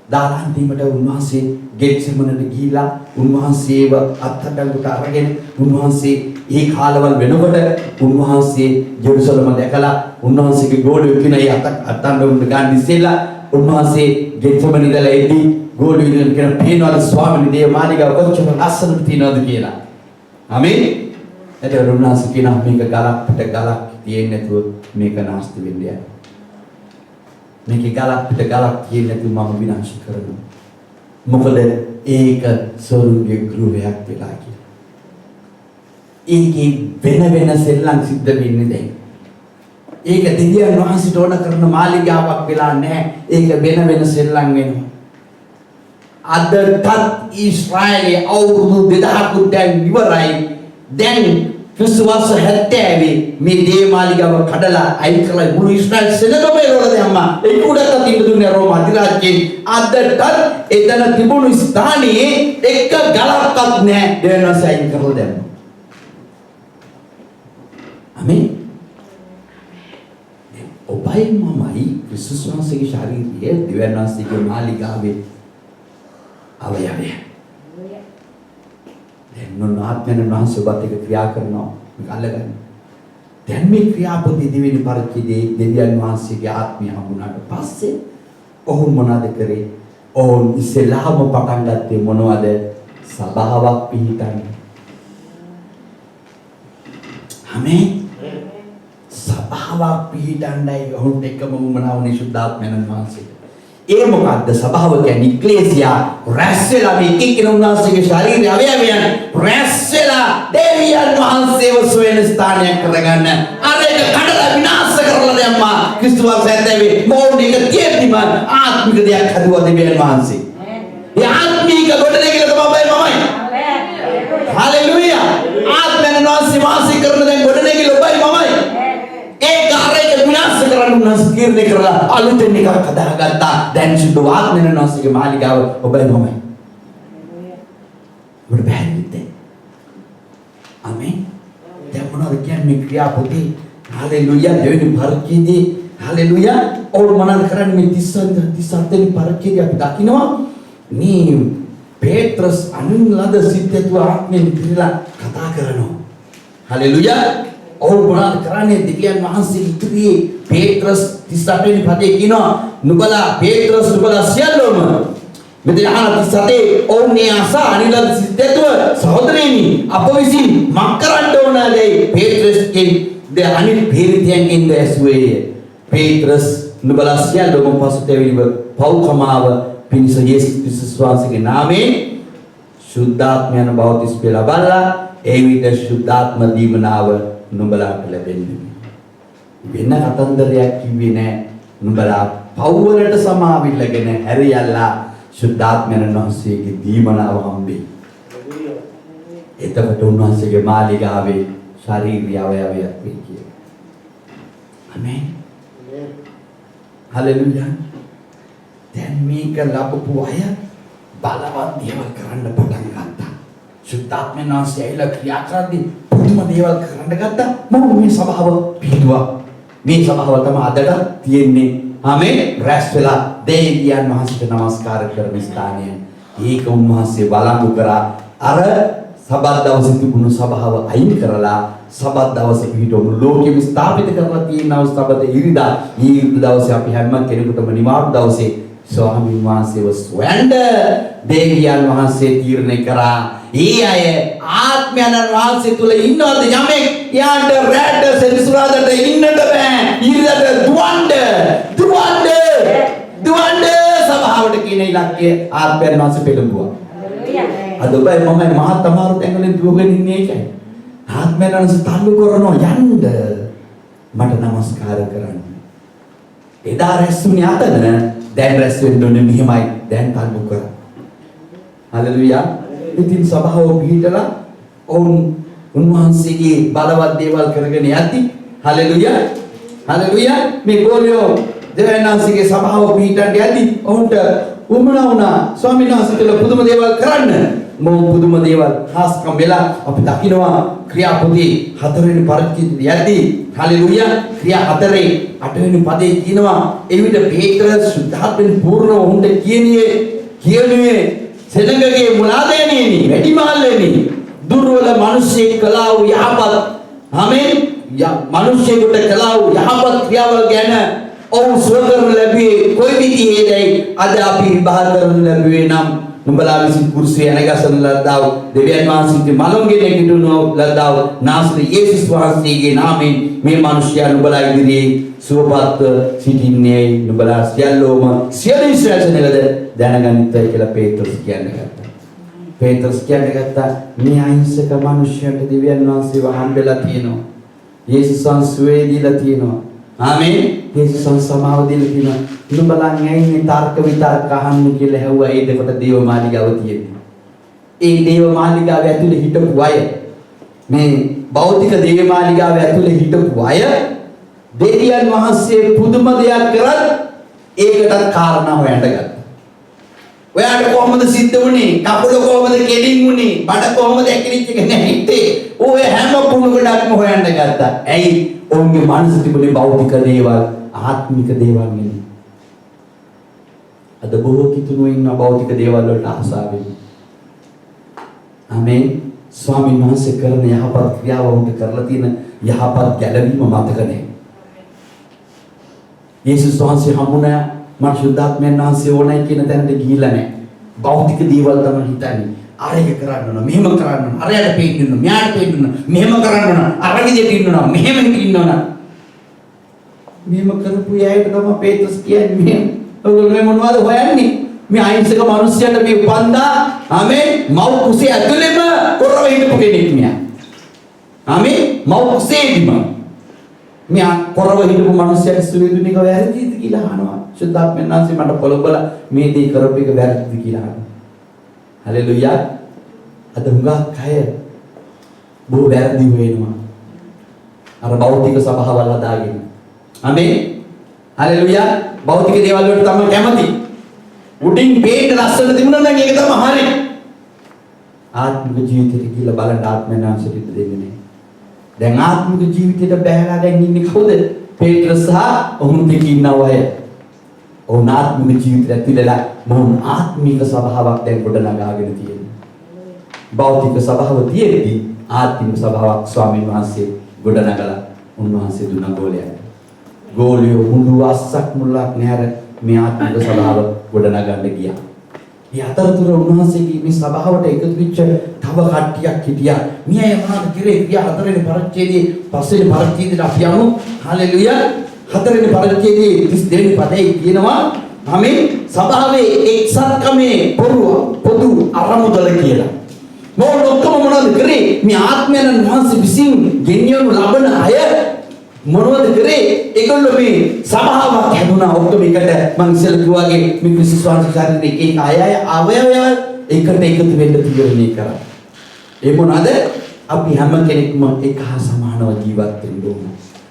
දාලාන්තිමට උන්වහන්සේ ගෙට්සෙමනට ගිහිලා උන්වහන්සේව අත්අඩංගුවට අරගෙන උන්වහන්සේ ඒ කාලවල වෙනකොට උන්වහන්සේ ජෙරුසලම දැකලා උන්වහන්සේගේ ගෝලෙ කියන ඒ අත්අඩංගුවට ගන්න ඉස්සෙල්ලා උන්වහන්සේ ගෙට්සෙමන ඉඳලා එද්දී ගෝලෙ ඉඳන් කියන පේනවාද ස්වාමීන් දේව මාලිගාව කොච්චර ලස්සනට තියෙනවද කියලා. ආමේන්. එතකොට උන්වහන්සේ කියනවා මේක ගලක් පිට ගලක් තියෙන්නේ නැතුව මේක නාස්ති වෙන්නේ. මේක ගලක් පිට ගලක් තියෙන්නේ නැතුව මම විනාශ කරනවා. මොකද ඒක සොරුන්ගේ ගෘහයක් වෙලා කියලා. ඒකේ වෙන සෙල්ලම් සිද්ධ වෙන්නේ දැන්. ඒක දෙවියන් වහන්සේට ඕන කරන මාලිගාවක් වෙලා නැහැ. ඒක වෙන සෙල්ලම් වෙනවා. අදටත් ඊශ්‍රායලයේ අවුරුදු 2000ක් දැන් ඉවරයි. දැන් ක්‍රිස්තුවර්ෂ 70 මේ දේමාලිගාව කඩලා අයින් කරලා මුළු ඊශ්‍රායල් සෙනගම එරවල දැම්මා. ඒක උඩට තින්න දුන්නේ රෝම අධිරාජ්‍යයෙන්. අදටත් එතන තිබුණු ස්ථානයේ එක ගලක්වත් නැහැ. දෙවනස අයින් කරලා දැම්මා. ඔබයි මමයි ක්‍රිස්තුස් වහන්සේගේ ශරීරයේ දෙවියන් වහන්සේගේ මාලිගාවේ අවයවය. දැන් ආත්මයන් වහන්සේ ඔබත් එක්ක ක්‍රියා කරනවා මේක අල්ලගන්න. දැන් මේ ක්‍රියාපොතේ දෙවෙනි පරිච්ඡේදයේ දෙවියන් වහන්සේගේ ආත්මය හම්බුනාට පස්සේ ඔවුන් මොනවද කරේ? ඔවුන් ඉස්සෙල්ලාම පටන් ගත්තේ මොනවද? සභාවක් පිහිටන්න. ආමේන්. සභාවක් පිහිටන්නයි ඔවුන් එක්කම වුණාවනේ සුද්ධාත්මයන් වහන්සේ. ඒ මොකද්ද? සභාව කියන්නේ ක්ලේසියා රැස් වෙලා මේ එක්කෙන උන්වහන්සේගේ ශරීරය අවයවයන් රැස් වෙලා දෙවියන් වහන්සේව සොයන ස්ථානයක් කරගන්න. අර එක කඩලා විනාශ කරලා දැම්මා. ක්‍රිස්තුස් වහන්සේ මොවුන් එක තියෙද්දිම ආත්මික දෙයක් හදුවා දෙවියන් වහන්සේ. ඒ ආත්මික ගොඩනැගිල්ල තමයි මමයි. හalleluya. ආත්මයන් වහන්සේ වාසය කරන දැන් ගොඩනැගිල්ල ඔබයි මමයි. ඒ කාර්යයක විනාශ කරන්න උන්වහන්සේ තීරණය කරලා අලුතෙන් එකක් හදාගත්තා. දැන් සුදු ආත්මයන් වහන්සේගේ මාලිගාව ඔබයි මමයි. ඔබට බැහැ. ආමේන්. දැන් මොනවද කියන්නේ ක්‍රියාපොතේ? හalleluya. දෙවෙනි පරිච්ඡේදයේ හalleluya. ඔව් මොනවද කරන්නේ මේ 37 වෙනි පරිච්ඡේදයේ අපි දකිනවා මේ පේත්‍රස් අනුන්ලද සිද්දතු ආත්මෙන් පිරලා කතා කරනවා. හalleluya. ඔව් මොනවද කරන්නේ? දෙවියන් වහන්සේ ඉදිරියේ පේත්‍රස් 38 වෙනි පදේ කියනවා නුඹලා පේත්‍රස් නුඹලා සියල්ලම මෙතන 37 ඔවුන්ගේ ආසා අනිලද සිද්දතුව සහෝදරයනි අප විසින් මක් කරන්න ඕනදයි පේත්‍රස්ගෙන් ද අනිත් පීරිතයන්ගෙන් දැසුවේ. පේත්‍රස් නුඹලා සියල්ලම පසුතැවිලිව පෞකමාව පිණිස යේසුස් ක්‍රිස්තුස් වහන්සේගේ නාමයෙන් සුද්ධාත්මයන් බෞතිස්ම ලබලා ඒ විට සුද්ධාත්ම දීමනාව නුඹලාට ලැබෙන්නේ. වෙන කතන්දරයක් කිව්වේ නෑ. නුඹලා පව්වලට සමාවිල්ලගෙන හැරියල්ලා සුද්ධාත්මයන් වහන්සේගේ දීමනාව හම්බෙයි. එතකොට උන්වහන්සේගේ මාලිගාවේ ශාරීරික අවයවයක් වෙයි කියලා. ආමේන්. හalleluya. දැන් මේක ලැබපු අය බලවත් දේවල් කරන්න පටන් ගත්තා. සුද්ධාත්මයන් වහන්සේ ඇවිල්ලා ක්‍රියා කරද්දී පුදුම දේවල් කරන්න ගත්තා. මම මේ සභාව පිටුවා. මේ සභාව තමයි අදට තියෙන්නේ. ආමේන්. රැස් වෙලා දෙවියන් වහන්සේට නමස්කාර කරන ස්ථානය. ඒක උන්වහන්සේ බලංගු කරා. අර සබත් දවසේ තිබුණු සභාව අයින් කරලා සබත් දවසේ පිටුවමු ලෝකෙම ස්ථාපිත කරලා තියෙනවා සබත ඉරිදා. ඊ දවසේ අපි හැම කෙනෙකුටම නිවාඩු දවසේ ස්වාමීන් වහන්සේව සොයන්න දෙවියන් වහන්සේ තීරණය කරා. ඊ අය ආත්මයන් වහන්සේ තුල ඉන්නවද යමෙක් යාට රැට සෙනසුරාදට ඉන්නට බෑ. ඊළඟට දුවන්න සභාවට කියන ඉලක්කය ආත්මයන් වහන්සේ පෙළඹුවා. අද ඔබයි මමයි මහත් අමාරු තැන්වලින් දුවගෙන ඉන්නේ ඒකයි. ආත්මයන් වහන්සේ තල්ලු කරනවා යන්න මට නමස්කාර කරන්න. එදා රැස්ුනේ අතන දැන් රැස් වෙන්න ඕනේ මෙහෙමයි දැන් තල්ලු කරා. හalleluya. ඉතින් සභාව පිළිතලා ඔවුන් උන්වහන්සේගේ බලවත් දේවල් කරගෙන යද්දි හalleluya හalleluya මේ ගෝලියෝ දෙවියන්වහන්සේගේ සභාව පිළිතට යද්දි ඔවුන්ට උමනා වුණා ස්වාමීන් වහන්සේට පුදුම දේවල් කරන්න. මොහොත පුදුම දේවල් හාස්කම් වෙලා අපි දකිනවා ක්‍රියාපොතේ 4 වෙනි පරිච්ඡේදයේ යද්දි හalleluya ක්‍රියා 4 8 වෙනි පදේ කියනවා එවිට පේත්‍රස් සුද්ධාත්මෙන් පූර්ණව උන්ට කියන්නේ සෙනඟගේ මුලාදේනේනි වැඩිමාල්ලේනි දුර්වල මිනිස්සෙක් කළා වූ යහපත් ආමේන් මිනිස්සෙකුට කළා වූ යහපත් ක්‍රියාවල් ගැන ඔවුන් සුවකරන ලැබුවේ කොයි විදිහේදයි අද අපි විභාග කරන ලැබුවේ නම් නුඹලා විසින් කුරුසිය නැගසන ලද්දාව දෙවියන් වහන්සේගේ මලොංගෙන් නැගිටිනු ලද්දාව නාසරේ යේසුස් වහන්සේගේ නාමයෙන් මේ මිනිසයා නුඹලා ඉදිරියේ සුවපත් සිටින්නේ නුඹලා සියල්ලෝම සියලු ඉස්රායලයන්ද දැනගනිත්වයි කියලා පේත්‍රස් කියන්නේ. පේත්‍රස් කියන්නේ මේ අහිංසක මිනිසයාට දෙවියන් වහන්සේව හම්බෙලා තියෙනවා. යේසුස් වහන්සේ දීලා තියෙනවා. ආමේන්. යේසුස් සමාව දීලා තියෙනවා. නුඹලා ඇයිනේ තර්ක විතර්ක අහන්න කියලා හැවුවා ඒ දෙකට දේව මාලිගාව තියෙන්නේ. ඒ දේව මාලිගාව ඇතුලේ හිටපු අය මේ භෞතික දේව මාලිගාව ඇතුලේ හිටපු අය දෙවියන් වහන්සේ පුදුම දෙයක් කරත් ඒකටත් කාරණා හොයන්න ගත්තා. ඔයාට කොහොමද සිද්ධ වුනේ? කකුල කොහොමද කෙලින් වුනේ? බඩ කොහොමද ඇකිලිච්ච එක නැහිටේ? ඔය හැම පුණු ගොඩක්ම හොයන්න ගත්තා. ඇයි? ඔවුන්ගේ මනස තිබුණේ භෞතික දේවල්. ආත්මික දේවල් නෙමෙයි. අද බොහෝ කිතුණු ඉන්න භෞතික දේවල් වලට ආසාවෙන්. ආමේන්. ස්වාමීන් වහන්සේ කරන යහපත් ක්‍රියාව උන්ට කරලා තියෙන යහපත් ගැලවීම මතක නැහැ. යේසුස් වහන්සේ හම්බුණා මට සුද්ධාත්මයන් වහන්සේ ඕනයි කියන තැනට ගිහිල්ලා නැහැ. භෞතික දේවල් තමයි හිතන්නේ. අරයක කරන්න ඕන, මෙහෙම කරන්න ඕන, අරයට පෙන්නන්න ඕන, මෙයාට පෙන්නන්න ඕන, මෙහෙම කරන්න ඕන, අර විදිහට ඉන්න ඕන, මෙහෙම ඉන්න ඕන. මෙහෙම කරපු අයට තමයි පේතෘස් කියන්නේ. ඔයගොල්ලෝ මොනවද හොයන්නේ? මේ අහිංසක මිනිස්සුන්ට මේ උපන්දා ආමේ මව් කුසේ ඇතුළෙම කොරව හිටපු කෙනෙක් මෙයා. ආමේ මව් කුසේදිම මෙයා කොරව හිටපු මිනිස්සුන්ට සුවේදුනික වැරදිද කියලා අහනවා. සුද්ධාත්මයන් වහන්සේ මට පොළොබල මේ දේ කරපු එක වැරදිද කියලා අහනවා. හලෙලුයා. අද හුඟක් අය බොහෝ වැරදි වෙනවා. අර භෞතික සභාවල් හදාගෙන. ආමේ. හලෙලුයා. භෞතික දේවල් වලට තමයි කැමති. උඩින් බේට ලස්සන තිබුණා නම් ඒක තමයි හරි. ආත්මික ජීවිතයට කියලා බලන්න ආත්මනාංශයට දෙන්නේ නැහැ. දැන් ආත්මික ජීවිතයට බැහැලා දැන් ඉන්නේ කවුද? පේත්‍රස් සහ ඔහුන් දෙක ඉන්නව අය. ඔවුන් ආත්මික ජීවිතයට ඇතුළේලා මොහොන් ආත්මික ස්වභාවයක් දැන් ගොඩනගාගෙන තියෙනවා. භෞතික ස්වභාව තියෙද්දි ආත්මික ස්වභාවයක් ස්වාමීන් වහන්සේ ගොඩනගලා උන්වහන්සේ දුන්න ගෝලයක්. ගෝලිය හුඳු අස්සක් මුල්ලක් නැර මේ ආත්මික ස්වභාව ගොඩනගන්න ගියා. මේ අතරතුර උන්වහන්සේගේ මේ සභාවට එකතු වෙච්ච තව කට්ටියක් හිටියා. මේ අය මොනවද කරේ? ගියා හතරවෙනි පරිච්ඡේදයේ පස්වෙනි පරිච්ඡේදයට අපි යමු. හලෙලුයා. හතරවෙනි පරිච්ඡේදයේ 32 වෙනි පදයේ කියනවා මේ සභාවේ එක්සත්කමේ පොදු අරමුදල කියලා. මොකද ඔක්කොම මොනවද කරේ? මේ ආත්මයන් වහන්සේ විසින් ගෙනියනු ලබන අය මොනවද කරේ? ඒගොල්ලෝ මේ සභාවක් හැදුනා. ඔක්කොම එකට මං ඉස්සෙල්ලා කිව්වාගේ මේ ක්‍රිස්තුස් වහන්සේ ශරීරයේ එක අය අවයවයන් එකට එකතු වෙන්න තීරණය කරා. ඒ මොනවාද? අපි හැම කෙනෙක්ම එක හා සමානව ජීවත් වෙන්න ඕන.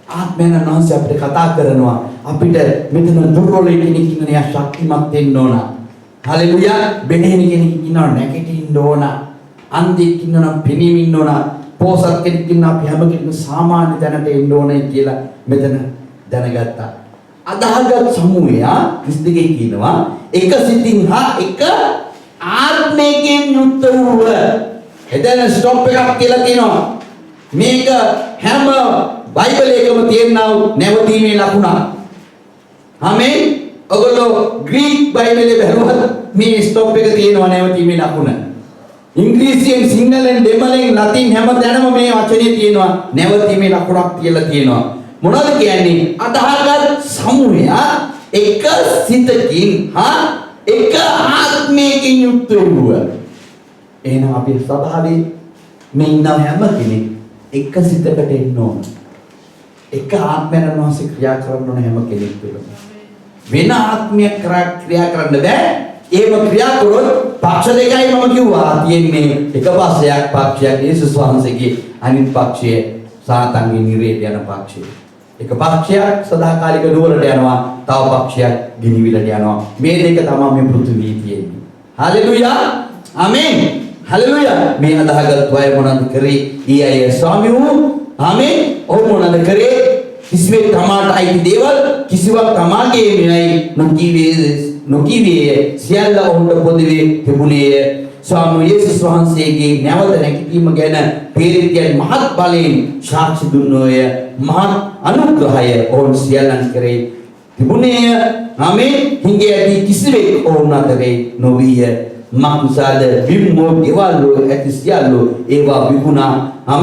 ආත්මයන් වහන්සේ අපිට කතා කරනවා. අපිට මෙතන දුර්වල කෙනෙක් ඉන්න යා ශක්තිමත් වෙන්න ඕන. හලෙලුයා. බෙහෙන කෙනෙක් ඉන්නවා නැගිටින්න ඕන. අන්ධෙක් ඉන්නවා පෙනීම ඉන්න ඕන. පෝසත් කෙනෙක් ඉන්න අපි හැම කෙනෙක්ම සාමාන්‍ය දැනට එන්න ඕනේ කියලා මෙතන දැනගත්තා. අදහගත් සමූහය 32 කියනවා එක සිතින් හා එක ආත්මයෙන් යුක්ත වූ. එතන ස්ටොප් එකක් කියලා කියනවා. මේක හැම බයිබලයකම තියෙනා නැවතීමේ ලකුණ. ආමේන්. ඔයගොල්ලෝ ග්‍රීක බයිබලයේ බැලුවොත් මේ ස්ටොප් එක තියෙනවා නැවතීමේ ලකුණ. ඉංග්‍රීසියෙන් සිංහලෙන් දෙමළෙන් ලතින් හැම තැනම මේ වචනේ තියෙනවා නැවතීමේ ලකුණක් කියලා තියෙනවා. මොනවද කියන්නේ? අදහගත් සමූහය එක සිතකින් හා එක ආත්මයකින් යුක්ත වූ. එහෙනම් අපි සභාවේ මේ ඉන්න හැම කෙනෙක් එක සිතකට එන්න ඕන. එක ආත්මයන් වහන්සේ ක්‍රියා කරන්න ඕන හැම කෙනෙක් තුළ. වෙන ආත්මයක් ක්‍රියා කරන්න බෑ. ඒව ක්‍රියා කරොත් පක්ෂ දෙකයි මම කිව්වා තියෙන්නේ. එක පක්ෂයක් යේසුස් වහන්සේගේ, අනිත් පක්ෂය සාතන්ගේ නිරේට යන පක්ෂය. එක පක්ෂයක් සදාකාලික නුවරට යනවා, තව පක්ෂයක් ගිනිවිලට යනවා. මේ දෙක තමයි මේ පෘථිවියේ තියෙන්නේ. හලෙලුයා. ආමේන්. හලෙලුයා. මේ අදහගත් අය මොනවද කරේ? ඊ අය ස්වාමීන් ආමේන්. ඔව් මොනවද කරේ? කිසිවෙක් තමාට අයිති දේවල් කිසිවක් තමාගේ මෙයි නොකිවේ සියල්ල ඔහුට පොදුවේ තිබුණේය. ස්වාමී යේසුස් වහන්සේගේ නැවත නැගිටීම ගැන පේරිතියන් මහත් බලයෙන් සාක්ෂි දුන්නෝය. මහත් අනුග්‍රහය ඔවුන් සියල්ලන් කරේ තිබුණේය. ආමේන්. හිඟේ ඇති කිසිවෙක් ඔවුන් අතරේ නොවිය. මක්නිසාද විමුෝ දේවල් ඇති සියල්ල ඒවා විකුණා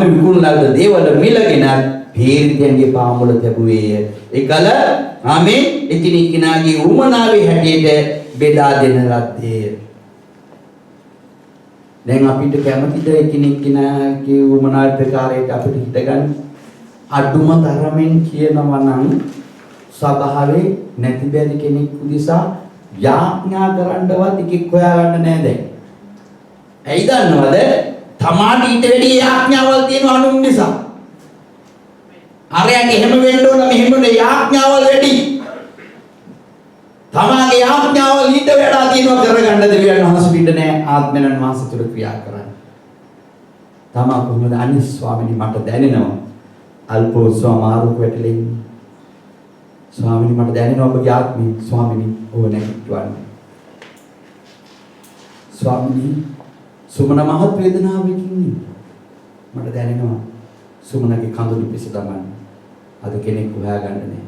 විකුණලාද දේවල් මිලගෙන පේරිතියන්ගේ පාමුල තැබුවේය. එකල ආමේන්. එකිනෙකාගේ උමනාවේ හැටියට බෙදා දෙන ලද්දේ. දැන් අපිට කැමතිද එකිනෙකාගේ උමනාවේ ප්‍රකාරයට අපිට හිතගන්න? අඩුම තරමින් කියනවා නම් සභාවේ නැති බැරි කෙනෙක් උදෙසා යාඥා කරන්නවත් එකෙක් හොයාගන්න නෑ දැන්. ඇයි දන්නවද? තමාට ඊට වැඩි යාඥාවල් තියෙනවා අනුන් නිසා. අරයන්ට එහෙම වෙන්න ඕන මෙහෙම යාඥාවල් වැඩි. තමාගේ යාඥාවල් ඊට වඩා තියෙනවා කරගන්න දෙවියන් වහන්සේ පිට නෑ ආත්මයන් වහන්සේ තුළ ක්‍රියා කරන්න. තමා කොහොමද අනිත් ස්වාමීනි මට දැනෙනවා අල්පෝස්ව අමාරුක වැටලා ඉන්නේ. ස්වාමීනි මට දැනෙනවා ඔබගේ ආත්මය ස්වාමීනි ඔබ නැගිටවන්න. ස්වාමීනි සුමන මහත් වේදනාවකින් ඉන්නේ. මට දැනෙනවා සුමනගේ කඳුළු පිස දමන්න. අද කෙනෙක් හොයාගන්න නැහැ.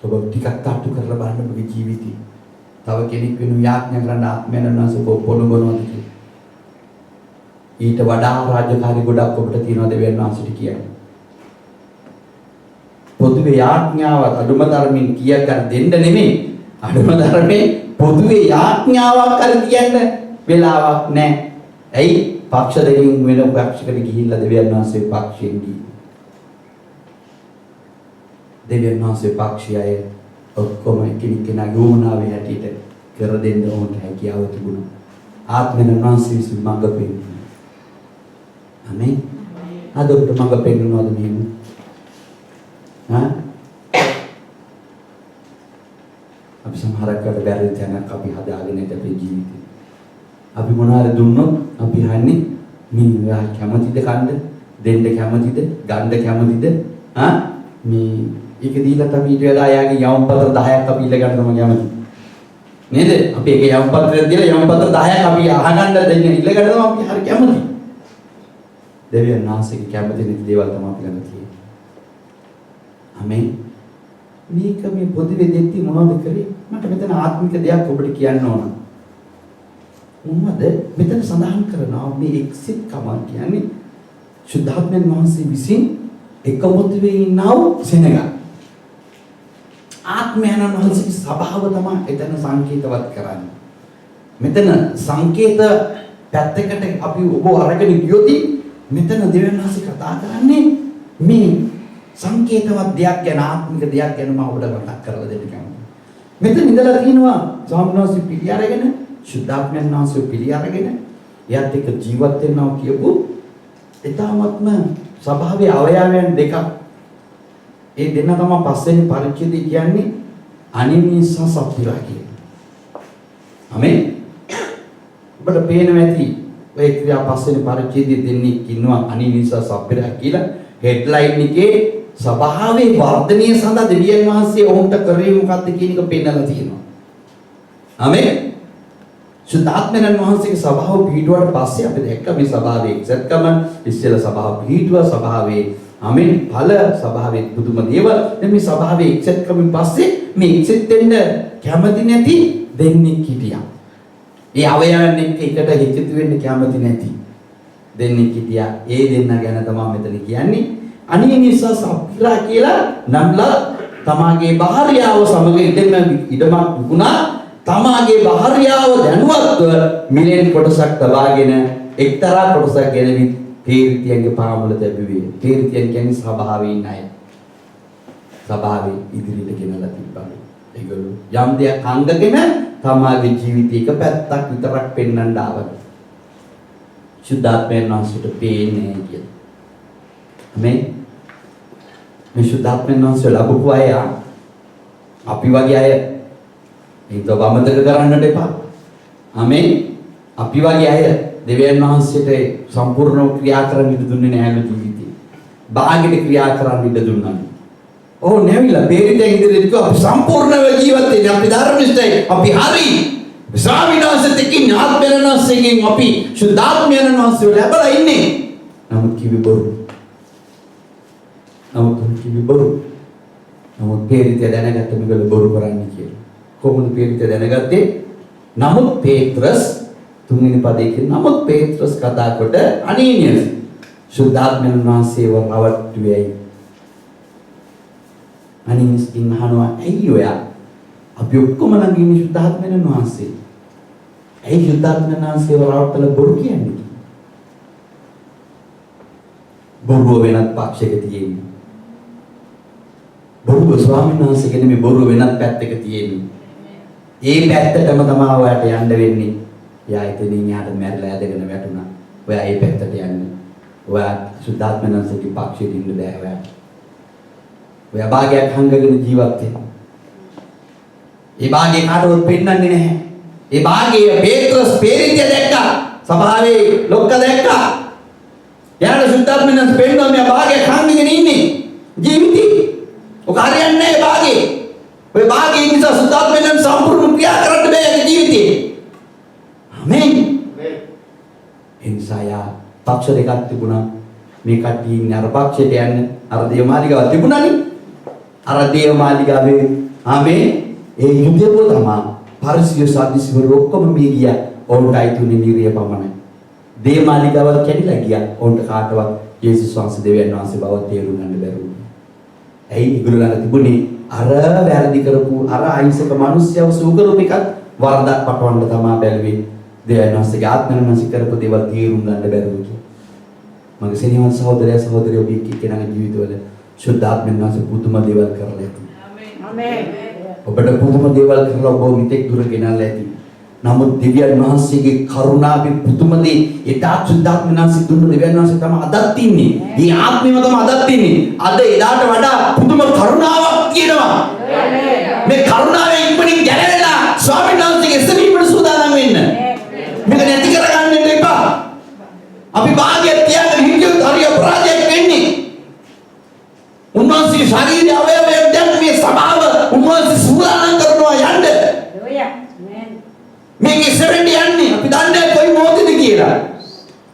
ඔබ ටිකක් තාට්ටු කරලා බලන්න ඔබගේ ජීවිතේ. තව කෙනෙක් වෙනු යාඥා කරන්න ආත්මයන් වහන්සේ පොළඹවනවාද කියලා. ඊට වඩා රාජකාරී ගොඩක් ඔබට තියෙනවා දෙවියන් වහන්සේට කියන්නේ. පොදුවේ යාඥාවක් අඩුම ධර්මයෙන් කියා ගන්න දෙන්න නෙමෙයි. අඩුම ධර්මයෙන් පොදුවේ යාඥාවක් කර කියන්න වෙලාවක් නැහැ. ඇයි? පක්ෂ දෙකකින් වෙන පක්ෂයකට ගිහිල්ලා දෙවියන් වහන්සේ පක්ෂයෙන් ගිහින්. දෙවියන් වහන්සේ පක්ෂයය ඔක්කොම එකිනෙක නගෝනාවේ හැටියට කර දෙන්න ඕන හැකියාව තිබුණා. ආත්මෙන් වහන්සේ විසින් මඟ පෙන්වනවා. ආමේන්. අද ඔබට මඟ පෙන්වනවාද මෙහෙම? අපි සමහරකට බැරි තැනක් අපි හදාගෙන ඉත අපේ ජීවිතේ. අපි මොනවාරි දුන්නොත් අපි හන්නේ මේ කැමතිද කන්න දෙන්න කැමතිද ගන්න කැමතිද මේ ඒක දීලා තමයි ඊට වෙලා යාගේ යම් පත්‍ර 10ක් අපි ඉල්ල ගන්න තමයි කැමති නේද? අපි ඒක යම් පත්‍රයක් දීලා යම් පත්‍ර 10ක් අපි අහගන්න දෙන්න ඉල්ල ගන්න තමයි අපි හරි කැමති. දෙවියන් වහන්සේගේ කැමති නැති දේවල් තමයි අපි ළඟ තියෙන්නේ. ආමේන්. මේක මේ පොදුවේ දෙtti මොනවද කරේ? මට මෙතන ආත්මික දෙයක් ඔබට කියන්න ඕන. මොනවද? මෙතන සඳහන් කරනවා මේ එක්සිට් කමක් කියන්නේ සුද්ධාත්මයන් වහන්සේ විසින් එකමුතු වෙ ඉන්නව සෙනඟ. ආත්මයන් වහන්සේගේ ස්වභාව තමයි එතන සංකේතවත් කරන්නේ. මෙතන සංකේත පැත්තකට අපි ඔබ අරගෙන ගියොත් මෙතන දෙවියන් වහන්සේ කතා කරන්නේ මේ සංකේතවත් දෙයක් ගැන ආත්මික දෙයක් ගැන මම ඔබට මතක් කරලා දෙන්න කැමතියි. මෙතන ඉඳලා තියෙනවා ස්වාමීන් වහන්සේ පිළි අරගෙන සුද්ධාත්මයන් වහන්සේ පිළි අරගෙන එයත් එක්ක ජීවත් වෙනවා කියපු ඊ타ත්ම ස්වභාවයේ අවයවයන් දෙකක්. ඒ දෙන්න තමයි පස්වෙනි පරිච්ඡේදය කියන්නේ අනිමී සහ සප්පිරා කියන්නේ. ආමේන්. ඔබට පේනවා ඇති ඔය ක්‍රියා පස්වෙනි පරිච්ඡේදයේ දෙන්නේ ඉන්නවා අනිමී සහ සප්පිරා කියලා හෙඩ්ලයින් එකේ ස්වභාවයේ වර්ධනය සඳහා දෙවියන් වහන්සේ ඔවුන්ට කරේ මොකක්ද කියන එක පෙන්නලා තියෙනවා. ආමේන්. සුද්ධාත්මයන් වහන්සේගේ ස්වභාව පිළිඩුවට පස්සේ අපි දැක්ක මේ ස්වභාවයේ එක්සත්කම ඉස්සෙල්ලා ස්වභාව පිළිඩුව ස්වභාවයේ ආමේන් ඵල ස්වභාවයේ පුදුම දේවල් දැන් මේ ස්වභාවයේ එක්සත්කමින් පස්සේ මේ එක්සත් වෙන්න කැමති නැති දෙන්නෙක් හිටියා. ඒ අවයවයන් එක්ක එකට එකතු වෙන්න කැමති නැති දෙන්නෙක් හිටියා. ඒ දෙන්න ගැන තමයි මෙතන කියන්නේ. අනිනිසා සප්පිරා කියලා නම්ලා තමාගේ භාර්යාව සමග ඉඩමක් විකුණා තමාගේ භාර්යාව දැනුවත්ව මිලෙන් කොටසක් තබාගෙන එක්තරා කොටසක් ගෙනවි තේරිතියන්ගේ පාමුල තැබුවේ. තේරිතියන් කියන්නේ සභාවේ ඉන්න අය. සභාවේ ඉදිරියට ගෙනලා තිබ්බලු. ඒගොල්ලෝ යම් දෙයක් අංගගෙන තමාගේ ජීවිතයක පැත්තක් විතරක් පෙන්වන්න ආවා. සුද්ධාත්මයන් වහන්සේට පේන්නේ කියලා. මේ සුද්ධාත්මයන් වහන්සේ ලැබපු අය අපි වගේ අය ඒක වමතක කරන්නට එපා. ආමේන්. අපි වගේ අය දෙවියන් වහන්සේට සම්පූර්ණ ක්‍රියා කරන්න ඉඩ දුන්නේ නැහැ ජීවිතේ. භාගෙට ක්‍රියා කරන්න ඉඩ දුන්නා. ඕ නැවිලා බේරිතෙන් ඉදිරියට අපි සම්පූර්ණව ජීවත් වෙන්නේ අපි ධර්මිෂ්ඨයි අපි හරි. ස්වාමීන් වහන්සේත් එක්ක ආත්මයන් වහන්සේගෙන් අපි සුද්ධාත්මයන් වහන්සේ ලැබලා ඉන්නේ. නමුත් කිවි බොරු. නමුත් බේරිතය දැනගත්ත මේගොල්ලෝ බොරු කරන්නේ කියලා. කොහොමද බේරිතය දැනගත්තේ? නමුත් පේත්‍රස් තුන්වෙනි පදයේ නමුත් පේත්‍රස් කතා කොට අනීනියස් සුද්ධාත්මයන් වහන්සේව රවට්ටුවේයි. අනීනිස් ඉන්නහනවා ඇයි ඔයා? අපි ඔක්කොම ළඟ ඉන්නේ සුද්ධාත්මයන් වහන්සේ. ඇයි සුද්ධාත්මයන් වහන්සේව රවට්ටලා බොරු කියන්නේ? බොරුව වෙනත් පක්ෂයක තියෙන්නේ. බොරුව ස්වාමීන් වහන්සේගෙන මේ බොරුව වෙනත් පැත්තක තියෙන්නේ. ඒ පැත්තටම තමයි ඔයාට යන්න වෙන්නේ. එයා එතනින් යාට මැරලා ඇදගෙන වැටුණා. ඔයා ඒ පැත්තට යන්නේ. ඔයා සුද්ධාත්මයන් වහන්සේගේ පක්ෂයට ඉන්න බෑ ඔයාට. ඔයා භාගයක් හංගගෙන ජීවත් වෙනවා. ඒ භාගය කාටවත් පෙන්වන්නේ නැහැ. ඒ භාගය පේත්‍රස් පේරිතිය දැක්කා. සභාවේ ලොක්ක දැක්කා. යාට සුද්ධාත්මයන් වහන්සේ පෙන්වන්නේ මේ භාගයක් හංගගෙන ඉන්නේ. ජීවිතේ ඔක හරියන්නේ නැහැ භාගේ. ඔය භාගේ නිසා සුද්ධාත්මයෙන් සම්පූර්ණ ක්‍රියා කරන්න බෑ ජීවිතේ. ආමෙන්. එනිසා යා පක්ෂ දෙකක් තිබුණා. මේ කට්ටිය ඉන්නේ අර පක්ෂයට යන්න අර දේවමාලිගාව තිබුණානේ. අර දේවමාලිගාවේ ආමෙන් ඒ යුදෙව තමයි පරිසිය සාදිසිවරු ඔක්කොම මේ ගියා. ඔවුන්ට අයිතුනේ නිරිය පමණයි. දේවමාලිගාව කැඩිලා ගියා. ඔවුන්ට කාටවත් යේසුස් වහන්සේ දෙවියන් වහන්සේ බව තේරුම් ගන්න බැරුව. ඇයි ඒගොල්ලෝ ළඟ තිබුණේ අර වැරදි කරපු අර අහිංසක මිනිස්සයව සූකරපු එකත් වරදක් පටවන්න තමයි බැලුවේ. දෙවියන් වහන්සේගේ ආත්මනමසික කරපු දේවල් තේරුම් ගන්න බැරුව කිය. මගේ සෙනෙහවන්ත සහෝදරයා සහෝදරියෝ බිකී කෙනාගේ ජීවිතවල ශුද්ධාත්මෙන් වහන්සේ පුදුම දේවල් කරලා ඇති. ආමේන්. ඔබට පුදුම දේවල් කරලා ඔබ මිත්‍යක් දුර ගෙනල්ලා ඇති. නමුත් දෙවියන් වහන්සේගේ කරුණාවේ පුදුම දේ එදා ශුද්ධාත්මෙන් වහන්සේ දුන්න දෙවියන් වහන්සේ තමයි අදත් ඉන්නේ. මේ ආත්මෙම තමයි අදත් ඉන්නේ. අද එදාට වඩා පුදුම කරුණාවක් තියෙනවා. මේ කරුණාවෙන් ඉක්මනින් ගැලවෙලා ස්වාමීන් වහන්සේගේ එසවීමට සූදානම් වෙන්න. මේක නැති කරගන්න එපා. අපි භාග්‍ය තියාගෙන හිටියොත් හරිය අපරාධයක් වෙන්නේ. උන්වහන්සේ ශරීරයේ අවයවයෙන් දැන් මේ සභාව උන්වහන්සේ සූදානම් කරනවා යන්න. මේක ඉස්සරහට යන්නේ අපි දන්නේ කොයි මොහොතේද කියලා.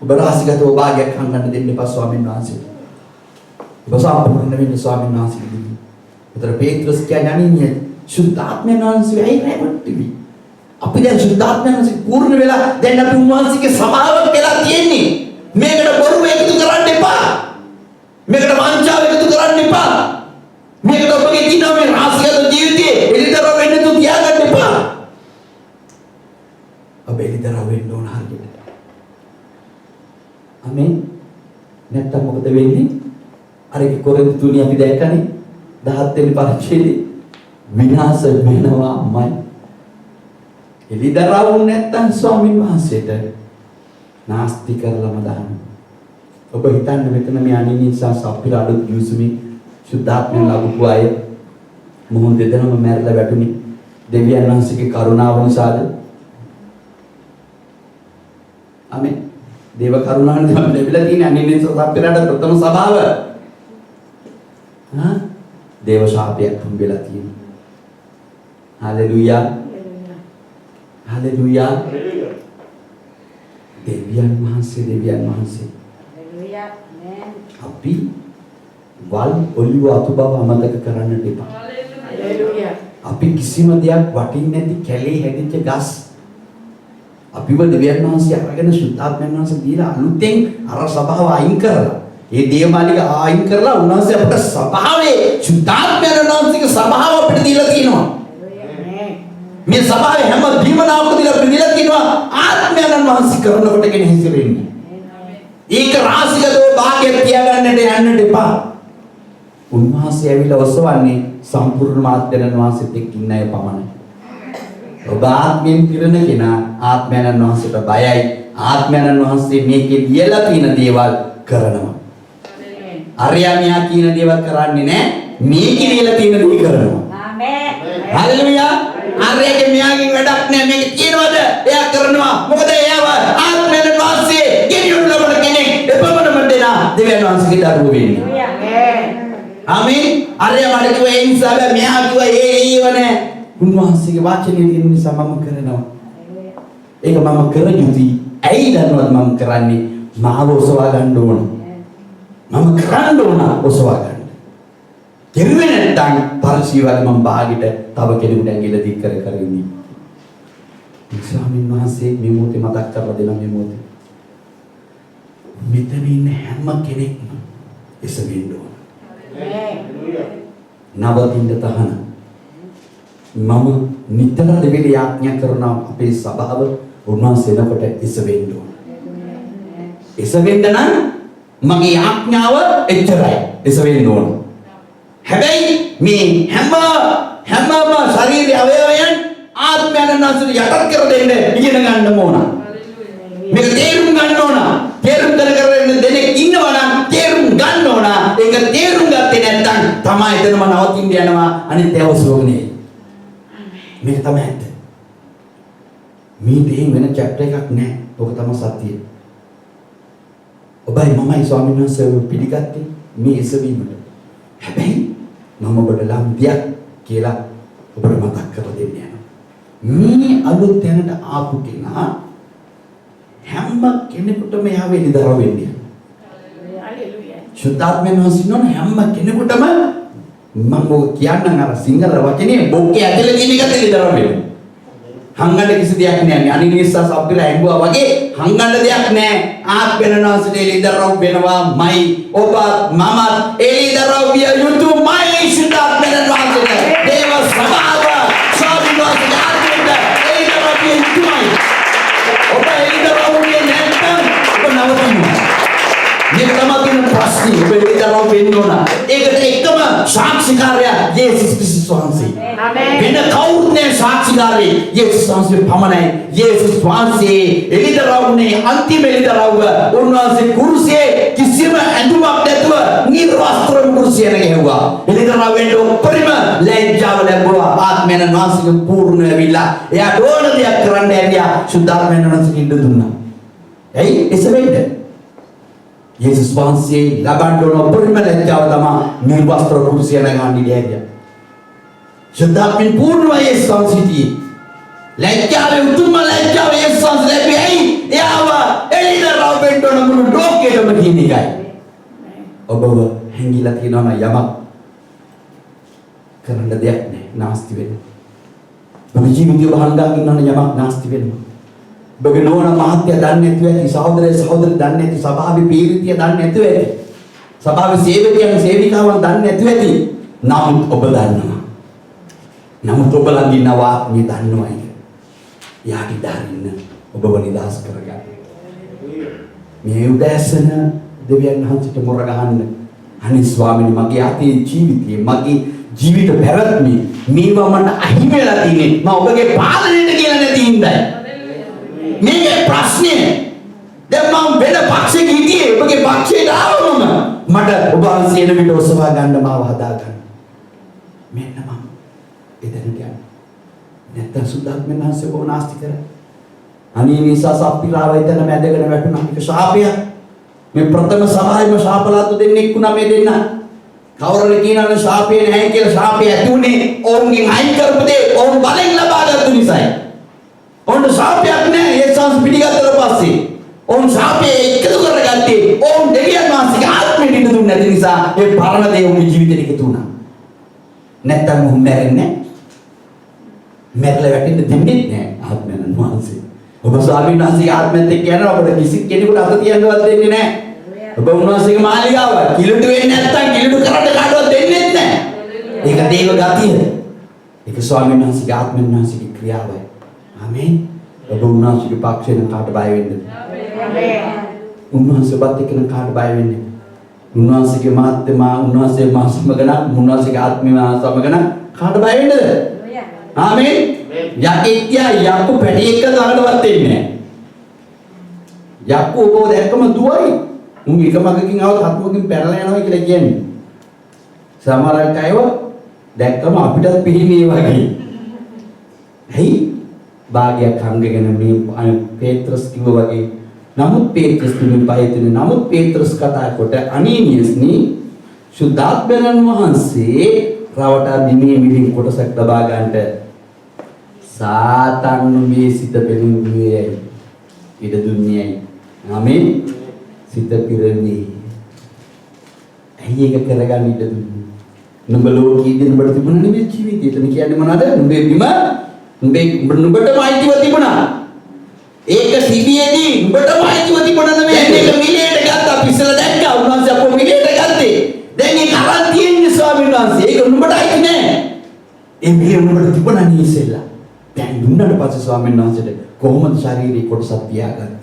ඔබ රාසිගතව භාගයක් හංගන්න දෙන්න එපා ස්වාමීන් වහන්සේ. ඔබ සම්පූර්ණ වෙන්න ස්වාමීන් වහන්සේ. උතර පේත්‍රස් කියන්නේ අනින්නේ ශුද්ධාත්මයන් වහන්සේ ඇයි රැවට්ටි. අපි දැන් ශුද්ධාත්මයන් වහන්සේ පූර්ණ වෙලා දැන් අපි උන්වහන්සේගේ සභාවක් වෙලා තියෙන්නේ. මේකට බොරුව එකතු කරන්න එපා. මේකට වංචාව එකතු කරන්න එපා. මේකට ඔබගේ තියෙන මේ රාසිගත ජීවිතේ එලිතර වෙන්න තු තියාගන්න එපා. ඔබ එලිතර වෙන්න ඕන හරියට. ආමෙන්. නැත්තම් මොකද වෙන්නේ? අර කොරින්ත තුනේ අපි දැක්කනේ 17 වෙනි පරිච්ඡේදයේ විනාශ වෙනවාමයි. එලිදරවු නැත්තම් ස්වාමීන් වහන්සේට නාස්ති කරලම දාන්න. ඔබ හිතන්න මෙතන මේ අනිනි නිසා සප්පිර අඩු යුසුමි සුද්ධාත්මෙන් ලැබුපු අය මොහොන් දෙදෙනාම මැරලා වැටුනි. දෙවියන් වහන්සේගේ කරුණාව නිසාද? ආමෙන්. දේව කරුණාවෙන් ලැබිලා තියෙන අනිනි නිසා සප්පිරට ප්‍රථම සභාව. දේව ශාපයක් හම්බෙලා තියෙනවා. හලෙලූයා. හලෙලූයා. දෙවියන් වහන්සේ හලෙලූයා. අපි වල් ඔලිව අතු බව අමතක කරන්නට එපා. හලෙලූයා. අපි කිසිම දෙයක් වටින්නේ නැති කැලේ හැදිච්ච ගස් අපිව දෙවියන් වහන්සේ අරගෙන ශුද්ධාත්මයන් වහන්සේ දීලා අලුතෙන් අර සභාව අයින් කරලා ඒ දේවමාලික ආයින් කරලා උන්වහන්සේ අපට සභාවේ ශුද්ධාත්මයන් වහන්සේගේ සභාව අපිට දීලා තියෙනවා. මේ සභාවේ හැම දීමනාවක දීලා තියෙනවා ආත්මයන් වහන්සේ කරනකොට කෙනෙක් හිසිරෙන්නේ. ඒක රාසිකදෝ භාගයක් තියාගන්නට යන්නට එපා. උන්වහන්සේ ඇවිල්ලා ඔසවන්නේ සම්පූර්ණ ආත්මයන් වහන්සේත් එක්ක ඉන්න අය පමණයි. ඔබ ආත්මයෙන් පිරෙන කෙනා ආත්මයන් වහන්සේට බයයි. ආත්මයන් වහන්සේ මේකේ ලියලා තියෙන දේවල් කරනවා. අරියාමියා කියන දේවල් කරන්නේ නැහැ. මේකේ ලියලා තියෙන දේ කරනවා. ආමේන්. හල්ලුයා. ආර්යගේ මෙයාගෙන් වැඩක් නැහැ. මේක කියනවද? එයා කරනවා. මොකද එයාව ආත්මයෙන් වාසයේ ගෙනියන්න ලබන කෙනෙක්. එපමණම දෙනා දෙවියන් වහන්සේගේ දරුවෝ වෙන්නේ. ආමේන්. ආර්යයා මට කිව්වා ඒ නිසා මෙයා කිව්වා ඒ ඊවනේ. උන්වහන්සේගේ වාචනයේ තියෙන නිසා මම කරනවා. ඒක මම කර යුතුයි. ඇයි දන්නවද මම කරන්නේ? මාව ඔසවා ගන්න ඕන. මම කරන්න ඕන ඔසවා ගන්න. කෙරුවේ නැත්නම් පරිශීවල මම භාගෙට තව කෙනෙකුට ඇඟිල්ල දික් කර කර ඉන්නේ. ස්වාමීන් වහන්සේ මේ මොහොතේ මතක් කරලා දෙනවා මේ මොහොතේ. මෙතන ඉන්න හැම කෙනෙක්ම එසවෙන්න ඕන. නවතින්න තහන. මම නිතර දෙවිලි ආඥා කරන අපේ සභාව උන්වහන්සේනකොට එසවෙන්න ඕන. එසවෙන්න නම් මගේ ආඥාව එච්චරයි. එසවෙන්න ඕන. හැබැයි මේ හැම ශරීරයේ අවයවයන් ආත්මයන් නැසුරු යටත් කර දෙන්න ඉගෙන ගන්න ඕන. මේක තේරුම් ගන්න ඕන. තේරුම් කරගෙන දෙනෙක් ඉන්නවා නම් තේරුම් ගන්න ඕන. ඒක තේරුම් ගත්තේ නැත්නම් තමයි එතනම නවතින්න යනවා. අනිත් ඒවා සෝගනේ. මේක තමයි ඇත්ත. මේ දෙයින් වෙන චැප්ටර් එකක් නැහැ. ඔක තමයි සත්‍යය. ඔබයි මමයි ස්වාමීන් වහන්සේ පිළිගත්තේ මේ එසවීමට. හැබැයි මම ඔබට ලම්බියක් කියලා ඔබට මතක් කරලා දෙන්න යනවා. මේ අලුත් තැනට ආපු කෙනා හැම කෙනෙකුටම යාවේ නිදරව වෙන්නේ. හalleluya. සුද්ධාත්මයන් වහන්සේ හැම කෙනෙකුටම මම ඔය කියන්නම් අර සිංහල වචනේ බොක්කේ ඇදලා තියෙන එකට නිදරව වෙනවා. හංගන්න කිසි දෙයක් නෑ. අනිනිස්සා සබ්බිලා ඇඟුවා වගේ හංගන්න දෙයක් නෑ. ආත්මෙනනාසට එළිදරව් වෙනවාමයි. ඔබත් මමත් එළිදරව් විය යුතුමයි. සුද්ධාත්මෙනනාසට දේව සභාව ස්වාමීන් ආත්මෙට එළිදරව් විය යුතුමයි. ඔබ එළිදරව් වෙන්නේ නැත්නම් ඔබ නවතිනවා. මේ තමයි ප්‍රශ්නේ. ඔබ එළිදරව් වෙන්න ඕන. ඒකට එකම සාක්ෂිකාරයා යේසුස් ක්‍රිස්තුස් වහන්සේ. ආමේන්. වෙන කවුරුත් නෑ සාක්ෂිකාරී. යේසුස් වහන්සේ පමණයි. යේසුස් වහන්සේ එළිදරව්නේ අන්තිම එළිදරව්ව. උන්වහන්සේ කුරුසියේ කිසිම ඇඳුමක් නැතුව නිර්වස්ත්‍රව කුරුසියට ගැහුවා. එළිදරව් වෙන්න උපරිම ලැජ්ජාව ලැබුවා. ආත්මයන් වහන්සේ පූර්ණ වෙවිලා. එයා ඕන දෙයක් කරන්න ඇරියා. සුද්ධාත්මයන් වහන්සේ ඉන්න දුන්නා. ඇයි එසෙවෙන්නේ? යේසුස් වහන්සේ ලබන්න ඕන උපරිම ලැජ්ජාව තමයි නිර්වස්ත්‍ර කුරුසිය නැගන්න ඉඩිය. සුද්ධාත්මෙන් පූර්ණව යේසුස් වහන්සේ ලැජ්ජාවේ උතුම්ම ලැජ්ජාව යේසුස් වහන්සේ ලැබෙයි. එයාව එළිදරව් වෙන්න ඕන මුළු ලෝකෙටම කියන එකයි. ඔබව හැංගිලා තියෙනවා නම් යමක් කරන්න දෙයක් නැහැ. නාස්ති වෙන්න. ඔබ ජීවිතය බහංගා ඉන්නවා නම් යමක් නාස්ති වෙනවා. ඔබගේ නෝන මහත්ය දන්නේ නැතුව ඇති, සහෝදරය සහෝදරි දන්නේ නැති, සභාවේ පීරිතිය දන්නේ නැතුව ඇති, සභාවේ සේවකයන් සේවිකාවන් දන්නේ නැතුව ඇති. නමුත් ඔබ දන්නවා. නමුත් ඔබ ළඟ ඉන්නවා මේ දන්නවයි. යාටි දාරින්න ඔබව නිදහස් කරගන්න. මේ උදෑසන දෙවියන් වහන්සේට මොර ගහන්න. අනේ ස්වාමීනි මගේ අතේ ජීවිතේ මගේ ජීවිත පැවැත්මේ මේවා මට අහිමි වෙලා තියෙන්නේ. මම ඔබගේ පාදණයට කියලා නැති හින්දායි. මේකේ ප්‍රශ්නේ දැන් මම වෙන පක්ෂෙක හිටියේ ඔබගේ පක්ෂයට ආවම මට ඔබ වහන්සේ එන විට ඔසවා ගන්න මාව හදා ගන්න. මෙන්න මම එතන යනවා. නැත්තම් සුද්ධාත්මයන් වහන්සේ ඔබව නාස්ති කරා. අනේ නිසා සප්පිලාව එතන මැදගෙන වැටුණා. මේක ශාපයක්. මේ ප්‍රථම සභාවේම ශාපලාතු දෙන්නෙක් වුණා මේ දෙන්න. කවුරුද කියනවනේ ශාපේ නැහැ කියලා ශාපය ඇති උනේ ඔවුන්ගෙන් අයින් කරපු දේ ඔවුන් බලෙන් ලබාගත්තු නිසායි. ඔවුන් ශාපයක් නැහැ ඒ සංස් පිටිගත්තට පස්සේ. ඔවුන් ශාපේ එකතු කරගත්තේ ඔවුන් දෙවියන් වහන්සේගේ ආත්මෙට ඉඳ දුන්නේ නැති නිසා ඒ පරණ දේ ඔවුන්ගේ ජීවිතේට එකතු වුණා. නැත්තම් ඔහු මැරෙන්නේ මැරලා වැටෙන්න දෙන්නේ නැහැ ආත්මයන් වහන්සේ. ඔබ ස්වාමීන් වහන්සේගේ ආත්මෙත් එක්ක යනවා ඔබට කිසි කෙනෙකුට අත තියන්නවත් දෙන්නේ නැහැ. ඔබ උන්වහන්සේගේ මාලිගාව කිලුට වෙන්නේ නැත්තම් කිලුට කරන්න කාටවත් දෙන්නේ නැහැ. ඒක දේව ගතිය. ඒක ස්වාමීන් වහන්සේගේ ආත්මයන් වහන්සේගේ ක්‍රියාවයි. ආමේන්. ඔබ උන්වහන්සේගේ පක්ෂයෙන් කාට බය වෙන්නේ? ආමේන්. උන්වහන්සේ ඔබත් එක්ක කාට බය වෙන්නේ? උන්වහන්සේගේ මාත්මා උන්වහන්සේ මා සමගන උන්වහන්සේගේ ආත්මය සමගන කාට බය වෙන්නේද? ආමේන්. යකෙක්යා යක්කු පැටි එක ළඟටවත් එන්නේ නැහැ. යක්කු ඔබ දැක්කම දුවයි. උන් එක මගකින් આવත් හත්මකින් පැනලා යනවා කියලා කියන්නේ. සමහර අයව දැක්කම අපිටත් පිළිමේ වගේ. ඇයි? භාගයක් හංගගෙන මේ පේත්‍රස් කිව්වා වගේ. නමුත් පේත්‍රස් තුනේ පයතුනේ. නමුත් පේත්‍රස් කතා කොට අනීනියස්නි සුද්ධාත්මයන් වහන්සේ රවටා දිනේ මිලින් කොටසක් ලබා ගන්නට සාතන් මේ සිත පෙළුන්නේ ඉඩ දුන්නේයි. ආමේන්. සිත පිරෙන්නේ. ඇයි ඒක කරගන්න ඉඩ දුන්නේ? නුඹ ලෝකයේ දින බඩ තිබුණා නෙමෙයි ජීවිතේ. එතන කියන්නේ මොනවද? නුඹේ බිම නුඹටම අයිතිව තිබුණා. ඒක තිබියේදී නුඹටම අයිතිව තිබුණා නෙමෙයි. ඒක මිලේට ගත්තා. පිස්සල දැක්කා. උන්වහන්සේ අපෝ මිලේට ගත්තේ. දැන් ඒක අරන් තියෙන්නේ ස්වාමීන් වහන්සේ. ඒක නුඹට අයිති නෑ. ඒ මිලේ නුඹට තිබුණා නේ ඉස්සෙල්ලා. දැන් දුන්නාට පස්සේ ස්වාමීන් වහන්සේට කොහොමද ශාරීරික කොටසක් තියාගන්නේ?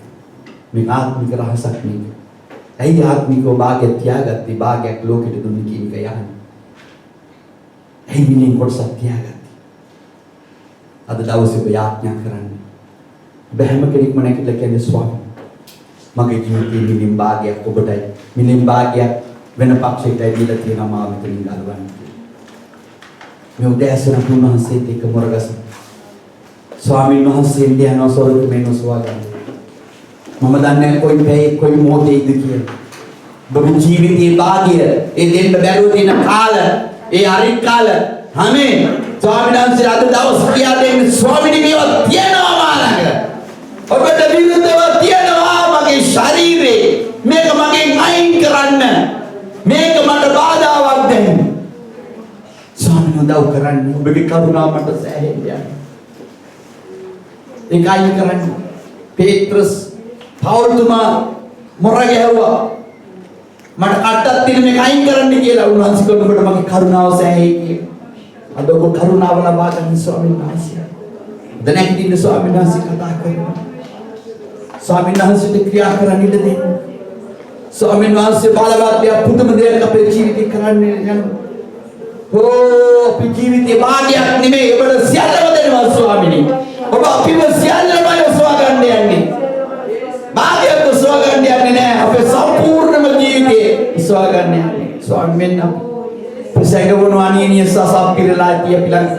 මේ ආත්මික රහසක් මේක. ඇයි ආත්මිකව භාගයක් තියාගත්තේ? භාගයක් ලෝකෙට දුන්නේ කියන එක යහන. ඇයි මිනින් කොටසක් තියාගත්තේ? අද දවසේ ඔබ යාඥා කරන්නේ. ඔබ හැම කෙනෙක්ම නැගිටලා කියන්නේ ස්වාමී මගේ ජීවිතේ මිනින් භාගයක් ඔබටයි. මිනින් භාගයක් වෙන පක්ෂයකටයි දීලා තියෙනවා මා මෙතනින් ගලවන්න. මේ උදෑසන උන්වහන්සේත් එක්ක මොරගසන ස්වාමීන් වහන්සේ ඉන්දියානෝ සෝරුකමෙන් ඔසවා ගන්න. මම දන්නේ කොයි පැයේ කොයි මොහොතේද කියලා. ඔබ ජීවිතේ භාගය ඒ දෙන්න බැරුව තියෙන කාල ඒ අරිත් කාල හැමේ ස්වාමීන් වහන්සේ අද දවස් කියා දෙන්නේ ස්වාමීනි මේවා තියනවා මාළඟ. ඔබට විරුද්ධව තියනවා මගේ ශරීරේ. මේක මගෙන් අයින් කරන්න. මේක මට බාධාවක් දෙන්න. ස්වාමීන් උදව් කරන්න. ඔබගේ කරුණාව මට සෑහෙන්න යන්න. ඒකයි කරන්නේ. පේත්‍රස් පවුල්තුමා මොර ගැහුවා. මට කට්ටක් තියෙන මේක අයින් කරන්න කියලා උන්වහන්සේ කිව්වොත් මගේ කරුණාව සෑහේ කියලා. අද ඔබ කරුණාව ලබා ගන්න ස්වාමීන් වහන්සේ. දැනගින්න ස්වාමීන් වහන්සේ කතා කරනවා. ස්වාමීන් වහන්සේට ක්‍රියා කරන්න ඉඩ දෙන්න. ස්වාමීන් වහන්සේ බලවත් පුදුම දෙයක් අපේ ජීවිතේ කරන්න යනවා. අපේ ජීවිතේ භාගයක් නෙමෙයි ඔබට සියල්ලම දෙනවා ස්වාමීනි. ඔබ අපිව සියල්ලම යොසවා ගන්න යන්නේ. භාගයක් යොසවා ගන්න යන්නේ නෑ. අපේ සම්පූර්ණම ජීවිතේ යොසවා ගන්න යන්නේ. ස්වාමීන් ප්‍රසංගවන අනිනිය සසප්පිරලා ඇති අපි ළඟ.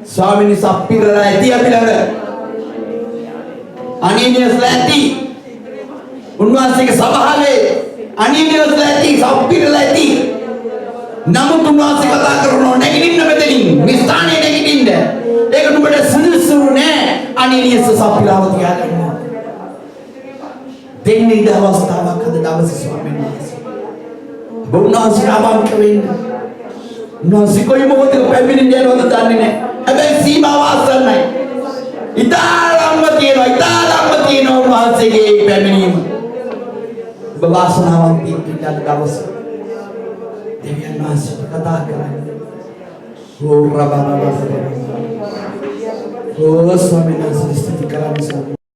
ස්වාමීනි සප්පිරලා ඇති අපි ළඟ. අනිනියස්ලා ඇති. උන්වහන්සේගේ සභාවේ අනිනියස්ලා ඇති සප්පිරලා ඇති. නමුත් උන්වහන්සේ කතා කරනවා නැගිටින්න මෙතනින්. මේ ස්ථානේ නැගිටින්න. ඒක නුඹට සුදුසු නෑ. අනිනියස් සප්පිරාව තියාගන්න. දෙන්නේ ඉඳ අවස්ථාවක් අද දවසේ ස්වාමීන් වහන්සේ. උන්වහන්සේ ආවන්ක වෙන්න. උන්වහන්සේ කොයි මොහොතක පැමිණෙන්න යනවද දන්නේ නැහැ. හැබැයි සීමාව අසන්නයි. ඉතාලම්ම තියෙනවා උන්වහන්සේගේ පැමිණීම. ඔබ වාසනාවන්ත ඉන්න දවස. දෙවියන් වහන්සේට කතා කරන්නේ. ඕ රබනවස. ඕ ස්වාමීන් වහන්සේ ස්තුති කරන්නේ.